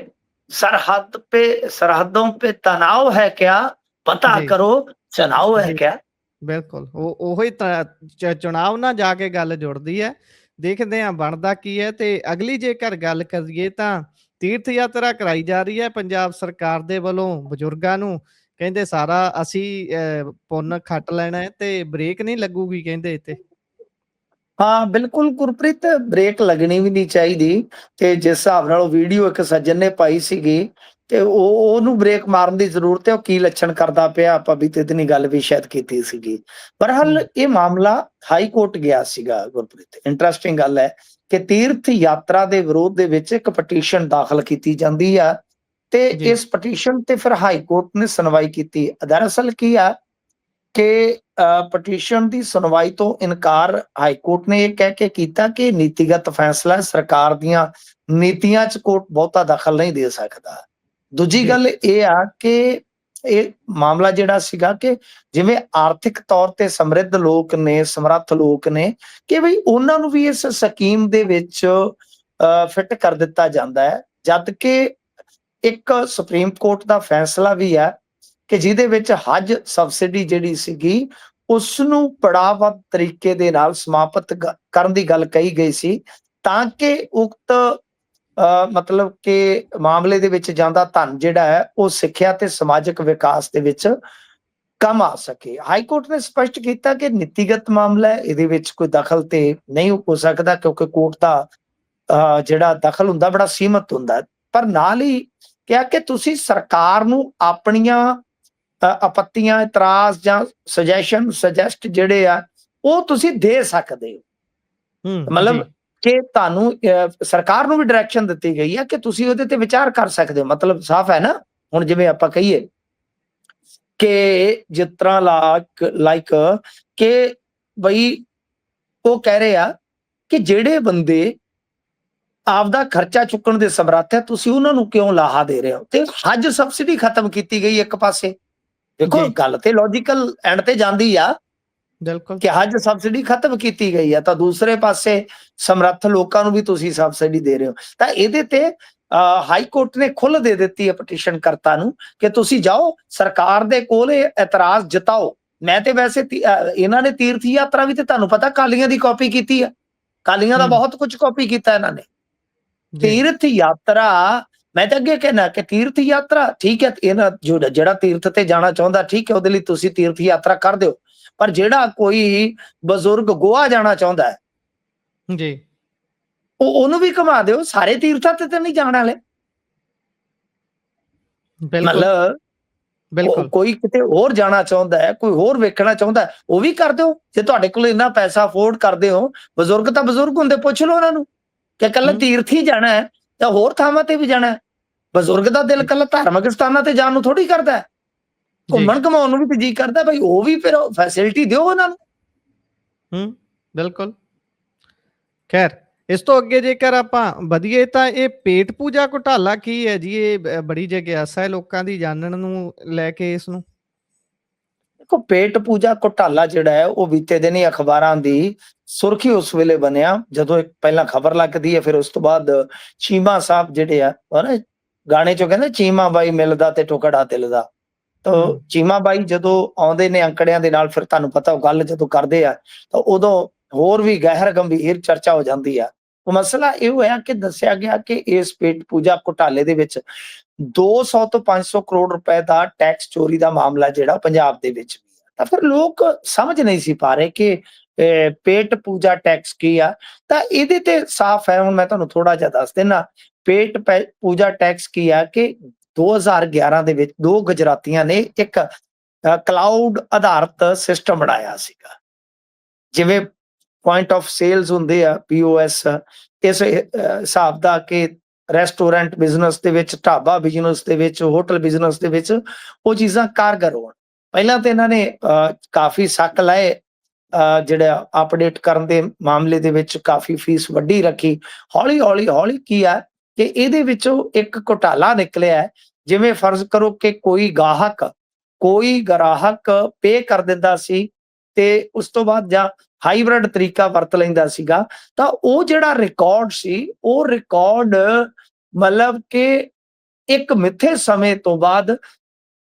ਸਰਹੱਦ पे सरहदों पे तनाव है क्या, पता करो चुनाव है क्या। ਬਿਲਕੁਲ, ਉਹੀ ਚੁਣਾਵ ਨਾਲ ਜਾ ਕੇ ਗੱਲ ਜੁੜਦੀ ਹੈ। ਦੇਖਦੇ ਹਾਂ ਬਣਦਾ ਕੀ ਹੈ। ਤੇ ਅਗਲੀ ਜੇਕਰ ਗੱਲ ਕਰੀਏ ਤਾਂ ਤੀਰਥ ਯਾਤਰਾ ਕਰਾਈ ਜਾ ਰਹੀ ਹੈ ਪੰਜਾਬ ਸਰਕਾਰ ਦੇ ਵੱਲੋਂ ਬਜ਼ੁਰਗਾਂ ਨੂੰ, ਕਹਿੰਦੇ ਸਾਰਾ ਅਸੀਂ ਪੁੰਨ ਖੱਟ ਲੈਣਾ ਹੈ ਤੇ ਬ੍ਰੇਕ ਨਹੀਂ ਲੱਗੂਗੀ ਕਹਿੰਦੇ ਇੱਥੇ। ਹਾਂ ਬਿਲਕੁਲ ਗੁਰਪ੍ਰੀਤ, ਬ੍ਰੇਕ ਲੱਗਣੀ ਵੀ ਨਹੀਂ ਚਾਹੀਦੀ। ਤੇ ਜਿਸ ਹਿਸਾਬ ਨਾਲ ਉਹ ਵੀਡੀਓ ਇੱਕ ਸੱਜਣ ਨੇ ਪਾਈ ਸੀਗੀ, ਤੇ ਉਹਨੂੰ ਬ੍ਰੇਕ ਮਾਰਨ ਦੀ ਜ਼ਰੂਰਤ ਹੈ। ਉਹ ਕੀ ਲੱਛਣ ਕਰਦਾ ਪਿਆ, ਆਪਾਂ ਬੀਤੇ ਦਿਨੀ ਗੱਲ ਵੀ ਸ਼ਾਇਦ ਕੀਤੀ ਸੀਗੀ। ਬਹਰਹਾਲ ਇਹ ਮਾਮਲਾ ਹਾਈ ਕੋਰਟ ਗਿਆ ਸੀਗਾ ਗੁਰਪ੍ਰੀਤ। ਇੰਟਰਸਟਿੰਗ ਗੱਲ ਹੈ ਕਿ ਤੀਰਥ ਯਾਤਰਾ ਦੇ ਵਿਰੋਧ ਦੇ ਵਿੱਚ ਇੱਕ ਪਟੀਸ਼ਨ ਦਾਖਲ ਕੀਤੀ ਜਾਂਦੀ ਆ, ਤੇ ਇਸ ਪਟੀਸ਼ਨ ਤੇ ਫਿਰ ਹਾਈ ਕੋਰਟ ਨੇ ਸੁਣਵਾਈ ਕੀਤੀ। ਦਰਅਸਲ ਕੀ ਆ ਕਿ ਪਟੀਸ਼ਨ ਦੀ ਸੁਣਵਾਈ ਤੋਂ ਇਨਕਾਰ ਹਾਈ ਕੋਰਟ ਨੇ ਇਹ ਕਹਿ ਕੇ ਕੀਤਾ ਕਿ ਨੀਤੀਗਤ ਫੈਸਲਾ, ਸਰਕਾਰ ਦੀਆਂ ਨੀਤੀਆਂ 'ਚ ਕੋਰਟ ਬਹੁਤਾ ਦਖਲ ਨਹੀਂ ਦੇ ਸਕਦਾ। ਦੂਜੀ ਗੱਲ ਇਹ ਆ ਕਿ ਇਹ ਮਾਮਲਾ ਜਿਹੜਾ ਸੀਗਾ ਕਿ ਜਿਵੇਂ ਆਰਥਿਕ ਤੌਰ ਤੇ ਸਮਰਿੱਧ ਲੋਕ ਨੇ, ਸਮਰੱਥ ਲੋਕ ਨੇ, ਕਿ ਬਈ ਉਹਨਾਂ ਨੂੰ ਵੀ ਇਸ ਸਕੀਮ ਦੇ ਵਿੱਚ ਫਿੱਟ ਕਰ ਦਿੱਤਾ ਜਾਂਦਾ ਹੈ, ਜਦ ਕਿ ਇੱਕ ਸੁਪਰੀਮ ਕੋਰਟ ਦਾ ਫੈਸਲਾ ਵੀ ਹੈ ਕਿ ਜਿਹਦੇ ਵਿੱਚ ਹਜ ਸਬਸਿਡੀ ਜਿਹੜੀ ਸੀਗੀ ਉਸ ਨੂੰ ਬੜਾ ਵੱਧ ਤਰੀਕੇ ਦੇ ਨਾਲ ਸਮਾਪਤ ਕਰਨ ਦੀ ਗੱਲ ਕਹੀ ਗਈ ਸੀ, ਤਾਂ ਕਿ ਉਕਤ ਮਤਲਬ ਕਿ ਮਾਮਲੇ ਦੇ ਵਿੱਚ ਜਾਂਦਾ ਧਨ ਜਿਹੜਾ ਹੈ ਉਹ ਸਿੱਖਿਆ ਤੇ ਸਮਾਜਿਕ ਵਿਕਾਸ ਦੇ ਵਿੱਚ ਕੰਮ ਆ ਸਕੇ। ਹਾਈ ਕੋਰਟ ਨੇ ਸਪਸ਼ਟ ਕੀਤਾ ਕਿ ਨੀਤੀਗਤ ਮਾਮਲਾ ਹੈ, ਇਹਦੇ ਵਿੱਚ ਕੋਈ ਦਖਲ ਤੇ ਨਹੀਂ ਹੋ ਸਕਦਾ, ਕਿਉਂਕਿ ਕੋਰਟ ਦਾ ਜਿਹੜਾ ਦਖਲ ਹੁੰਦਾ ਬੜਾ ਸੀਮਤ ਹੁੰਦਾ। ਪਰ ਨਾਲ ਹੀ ਕਿਹਾ ਕਿ ਤੁਸੀਂ ਸਰਕਾਰ ਨੂੰ ਆਪਣੀਆਂ ਆਪੱਤੀਆਂ, ਇਤਰਾਜ਼ ਜਾਂ ਸੁਜੈਸਟ ਜਿਹੜੇ ਆ ਉਹ ਤੁਸੀਂ ਦੇ ਸਕਦੇ ਹੋ। ਮਤਲਬ ਕਿ ਤੁਹਾਨੂੰ ਸਰਕਾਰ ਨੂੰ ਵੀ ਡਾਇਰੈਕਸ਼ਨ ਦਿੱਤੀ ਗਈ ਹੈ ਕਿ ਤੁਸੀਂ ਉਹਦੇ ਤੇ ਵਿਚਾਰ ਕਰ ਸਕਦੇ ਹੋ। ਮਤਲਬ ਸਾਫ਼ ਹੈ ਨਾ। ਹੁਣ ਜਿਵੇਂ ਆਪਾਂ ਕਹੀਏ ਕਿ ਜਿਸ ਤਰ੍ਹਾਂ ਲਾਈਕ ਕਿ ਬਈ ਉਹ ਕਹਿ ਰਹੇ ਆ ਕਿ ਜਿਹੜੇ ਬੰਦੇ ਆਪਦਾ ਖਰਚਾ ਚੁੱਕਣ ਦੇ ਸਮਰੱਥ ਹੈ, ਤੁਸੀਂ ਉਹਨਾਂ ਨੂੰ ਕਿਉਂ ਲਾਹਾ ਦੇ ਰਹੇ ਹੋ? ਤੇ ਹਜ ਸਬਸਿਡੀ ਖਤਮ ਕੀਤੀ ਗਈ ਇੱਕ ਪਾਸੇ। ਦੇਖੋ ਗੱਲ ਤੇ ਲੌਜੀਕਲ ਐਂਡ ਤੇ ਜਾਂਦੀ ਆ, ਬਿਲਕੁਲ, ਕਿ ਹਜ ਸਬਸਿਡੀ ਖਤਮ ਕੀਤੀ ਗਈ ਆ, ਤਾਂ ਦੂਸਰੇ ਪਾਸੇ ਸਮਰੱਥ ਲੋਕਾਂ ਨੂੰ ਵੀ ਤੁਸੀਂ ਸਬਸਿਡੀ ਦੇ ਰਹੇ ਹੋ। ਤਾਂ ਇਹਦੇ ਤੇ ਹਾਈ ਕੋਰਟ ਨੇ ਖੁੱਲ੍ਹ ਦੇ ਦਿੱਤੀ ਹੈ ਪਟੀਸ਼ਨ ਕਰਤਾ ਨੂੰ ਕਿ ਤੁਸੀਂ ਜਾਓ ਸਰਕਾਰ ਦੇ ਕੋਲ ਇਤਰਾਜ਼ ਜਤਾਓ। ਮੈਂ ਤੇ ਵੈਸੇ ਇਹਨਾਂ ਨੇ ਤੀਰਥ ਯਾਤਰਾ ਵੀ ਤੇ ਤੁਹਾਨੂੰ ਪਤਾ ਕਾਲੀਆਂ ਦੀ ਕਾਪੀ ਕੀਤੀ ਆ, ਕਾਲੀਆਂ ਦਾ ਬਹੁਤ ਕੁਝ ਕਾਪੀ ਕੀਤਾ ਇਹਨਾਂ ਨੇ। ਤੀਰਥ ਯਾਤਰਾ, ਮੈਂ ਤਾਂ ਅੱਗੇ ਕਹਿਣਾ ਕਿ ਤੀਰਥ ਯਾਤਰਾ ਠੀਕ ਹੈ, ਇਹਨਾਂ ਜਿਹੜਾ ਤੀਰਥ ਤੇ ਜਾਣਾ ਚਾਹੁੰਦਾ ਠੀਕ ਹੈ, ਉਹਦੇ ਲਈ ਤੁਸੀਂ ਤੀਰਥ ਯਾਤਰਾ ਕਰ ਦਿਓ। ਪਰ ਜਿਹੜਾ ਕੋਈ ਬਜ਼ੁਰਗ ਗੋਆ ਜਾਣਾ ਚਾਹੁੰਦਾ ਹੈ ਜੀ, ਉਹਨੂੰ ਵੀ ਘੁਮਾ ਦਿਓ। ਸਾਰੇ ਤੀਰਥਾਂ ਤੇ ਨਹੀਂ ਜਾਣ ਵਾਲੇ। ਮਤਲਬ ਬਿਲਕੁਲ ਕੋਈ ਕਿਤੇ ਹੋਰ ਜਾਣਾ ਚਾਹੁੰਦਾ ਹੈ, ਕੋਈ ਹੋਰ ਵੇਖਣਾ ਚਾਹੁੰਦਾ ਹੈ, ਉਹ ਵੀ ਕਰ ਦਿਓ। ਜੇ ਤੁਹਾਡੇ ਕੋਲ ਇੰਨਾ ਪੈਸਾ ਅਫੋਰਡ ਕਰਦੇ ਹੋ, ਬਜ਼ੁਰਗ ਤਾਂ ਬਜ਼ੁਰਗ ਹੁੰਦੇ, ਪੁੱਛ ਲਓ ਉਹਨਾਂ ਨੂੰ ਕਿ ਇਕੱਲਾ ਤੀਰਥ ਹੀ ਜਾਣਾ ਹੈ ਜਾਂ ਹੋਰ ਥਾਵਾਂ ਤੇ ਵੀ ਜਾਣਾ ਹੈ। ਬਜ਼ੁਰਗ ਦਾ ਦਿਲ ਇਕੱਲਾ ਧਾਰਮਿਕ ਸਥਾਨਾਂ ਤੇ ਜਾਣ ਨੂੰ ਥੋੜੀ ਕਰਦਾ ਹੈ, ਘੁੰਮਣ ਘਮਾਉਣ ਨੂੰ ਵੀ ਜੀ ਕਰਦਾ। ਭਾਈ ਉਹ ਵੀ ਫਿਰ ਫੈਸਿਲਿਟੀ ਦਿਓ ਉਹਨਾਂ ਨੂੰ। ਬਿਲਕੁਲ। ਖੈਰ, ਇਸ ਤੋਂ ਅੱਗੇ ਜੇਕਰ ਆਪਾਂ ਵਧੀਏ ਤਾਂ ਇਹ ਪੇਟ ਪੂਜਾ ਘੁਟਾਲਾ ਕੀ ਹੈ ਜੀ? ਇਹ ਬੜੀ ਜਿਗਿਆਸਾ ਹੈ ਲੋਕਾਂ ਦੀ ਜਾਣਨ ਨੂੰ ਲੈ ਕੇ ਇਸ ਨੂੰ। ਦੇਖੋ, ਪੇਟ ਪੂਜਾ ਘੁਟਾਲਾ ਜਿਹੜਾ ਹੈ ਉਹ ਬੀਤੇ ਦਿਨੀ ਅਖਬਾਰਾਂ ਦੀ ਸੁਰਖੀ ਉਸ ਵੇਲੇ ਬਣਿਆ ਜਦੋਂ ਪਹਿਲਾਂ ਖਬਰ ਲੱਗਦੀ ਹੈ, ਫਿਰ ਉਸ ਤੋਂ ਬਾਅਦ ਚੀਮਾ ਸਾਹਿਬ ਜਿਹੜੇ ਆ ਗਾਣੇ ਚੋਂ ਕਹਿੰਦੇ ਚੀਮਾ ਬਾਈ ਮਿਲਦਾ ਤੇ ਟੁਕੜਾ ਦਿਲ ਦਾ। ਤਾਂ ਚੀਮਾ ਬਾਈ ਜਦੋਂ ਆਉਂਦੇ ਨੇ ਅੰਕੜਿਆਂ ਦੇ ਨਾਲ, ਫਿਰ ਤੁਹਾਨੂੰ ਪਤਾ ਉਹ ਗੱਲ ਜਦੋਂ ਕਰਦੇ ਆ ਤਾਂ ਉਦੋਂ ਹੋਰ ਵੀ ਗਹਿਰ ਗੰਭੀਰ ਚਰਚਾ ਹੋ ਜਾਂਦੀ ਆ। ਉਹ ਮਸਲਾ ਇਹ ਹੋਇਆ ਕਿ ਦੱਸਿਆ ਗਿਆ ਕਿ ਇਸ ਪੇਟ ਪੂਜਾ ਘੁਟਾਲੇ ਦੇ ਵਿੱਚ 200 ਤੋਂ 500 ਕਰੋੜ ਰੁਪਏ ਦਾ ਟੈਕਸ ਚੋਰੀ ਦਾ ਮਾਮਲਾ ਜਿਹੜਾ ਪੰਜਾਬ ਦੇ ਵਿੱਚ ਵੀ ਆ। ਤਾਂ ਫਿਰ ਲੋਕ ਸਮਝ ਨਹੀਂ ਸੀ ਪਾ ਰਹੇ ਕਿ ਪੇਟ ਪੂਜਾ ਟੈਕਸ ਕੀ ਆ। ਤਾਂ ਇਹਦੇ ਤੇ ਸਾਫ਼ ਹੈ, ਹੁਣ ਮੈਂ ਤੁਹਾਨੂੰ ਥੋੜਾ ਜਿਹਾ ਦੱਸ ਦੇਣਾ। ਪੇਟ ਪੂਜਾ ਟੈਕਸ ਕੀ ਆ ਕਿ 2011 ਦੇ ਵਿੱਚ ਦੋ ਗੁਜਰਾਤੀਆਂ ਨੇ ਇੱਕ ਕਲਾਊਡ ਆਧਾਰਿਤ ਸਿਸਟਮ ਬਣਾਇਆ ਸੀਗਾ। ਜਿਵੇਂ ਪੁਆਇੰਟ ਆਫ ਸੇਲਸ ਹੁੰਦੇ ਆ, POS, ਇਸ ਹਿਸਾਬ ਦਾ ਕਿ ਰੈਸਟੋਰੈਂਟ ਬਿਜ਼ਨਸ ਦੇ ਵਿੱਚ, ਢਾਬਾ ਬਿਜ਼ਨਸ ਦੇ ਵਿੱਚ, ਹੋਟਲ ਬਿਜ਼ਨਸ ਦੇ ਵਿੱਚ ਉਹ ਚੀਜ਼ਾਂ ਕਾਰਗਰ ਹੋਣ। ਪਹਿਲਾਂ ਤਾਂ ਇਹਨਾਂ ਨੇ ਕਾਫੀ ਸੱਕ ਲਾਏ, ਜਿਹੜਾ ਅਪਡੇਟ ਕਰਨ ਦੇ ਮਾਮਲੇ ਦੇ ਵਿੱਚ ਕਾਫੀ ਫੀਸ ਵੱਡੀ ਰੱਖੀ। ਹੌਲੀ ਕੀ ਆ ਕਿ ਇਹਦੇ ਵਿੱਚੋਂ ਇੱਕ ਘੁਟਾਲਾ ਨਿਕਲਿਆ। ਜਿਵੇਂ ਫਰਜ਼ ਕਰੋ ਕਿ ਕੋਈ ਗ੍ਰਾਹਕ ਪੇ ਕਰ ਦਿੰਦਾ ਸੀ ਤੇ ਉਸ ਤੋਂ ਬਾਅਦ ਜਾਂ ਹਾਈਬ੍ਰਿਡ ਤਰੀਕਾ ਵਰਤ ਲੈਂਦਾ ਸੀਗਾ, ਤਾਂ ਉਹ ਜਿਹੜਾ ਰਿਕਾਰਡ ਸੀ, ਉਹ ਰਿਕਾਰਡ ਮਤਲਬ ਕਿ ਇੱਕ ਮਿੱਥੇ ਸਮੇਂ ਤੋਂ ਬਾਅਦ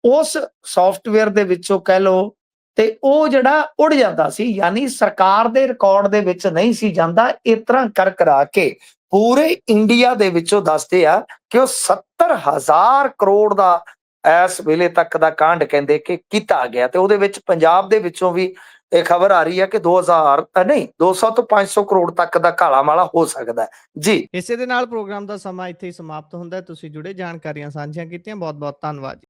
ਉਸ ਸੌਫਟਵੇਅਰ ਦੇ ਵਿੱਚੋਂ ਕਹਿ ਲਓ ਤੇ ਉਹ ਜਿਹੜਾ ਉੜ ਜਾਂਦਾ ਸੀ, ਯਾਨੀ ਸਰਕਾਰ ਦੇ ਰਿਕਾਰਡ ਦੇ ਵਿੱਚ ਨਹੀਂ ਸੀ ਜਾਂਦਾ। ਇਸ ਤਰ੍ਹਾਂ ਕਰਾ ਕੇ ਪੂਰੇ ਇੰਡੀਆ ਦੇ ਵਿੱਚੋਂ ਦੱਸਦੇ ਆ ਕਿ ਉਹ 70,000 ਕਰੋੜ ਦਾ ਇਸ ਵੇਲੇ ਤੱਕ ਦਾ ਕਾਂਡ ਕਹਿੰਦੇ ਕਿ ਕੀਤਾ ਗਿਆ। ਤੇ ਉਹਦੇ ਵਿੱਚ ਪੰਜਾਬ ਦੇ ਵਿੱਚੋਂ ਵੀ ਇਹ ਖਬਰ ਆ ਰਹੀ ਹੈ ਕਿ 200 ਤੋਂ 500 ਕਰੋੜ ਤੱਕ ਦਾ ਕਾਲਾ ਮਾਲਾ ਹੋ ਸਕਦਾ ਹੈ ਜੀ। ਇਸੇ ਦੇ ਨਾਲ ਪ੍ਰੋਗਰਾਮ ਦਾ ਸਮਾਂ ਇੱਥੇ ਹੀ ਸਮਾਪਤ ਹੁੰਦਾ ਹੈ। ਤੁਸੀਂ ਜੁੜੇ, ਜਾਣਕਾਰੀਆਂ ਸਾਂਝੀਆਂ ਕੀਤੀਆਂ, ਬਹੁਤ ਬਹੁਤ ਧੰਨਵਾਦ ਜੀ।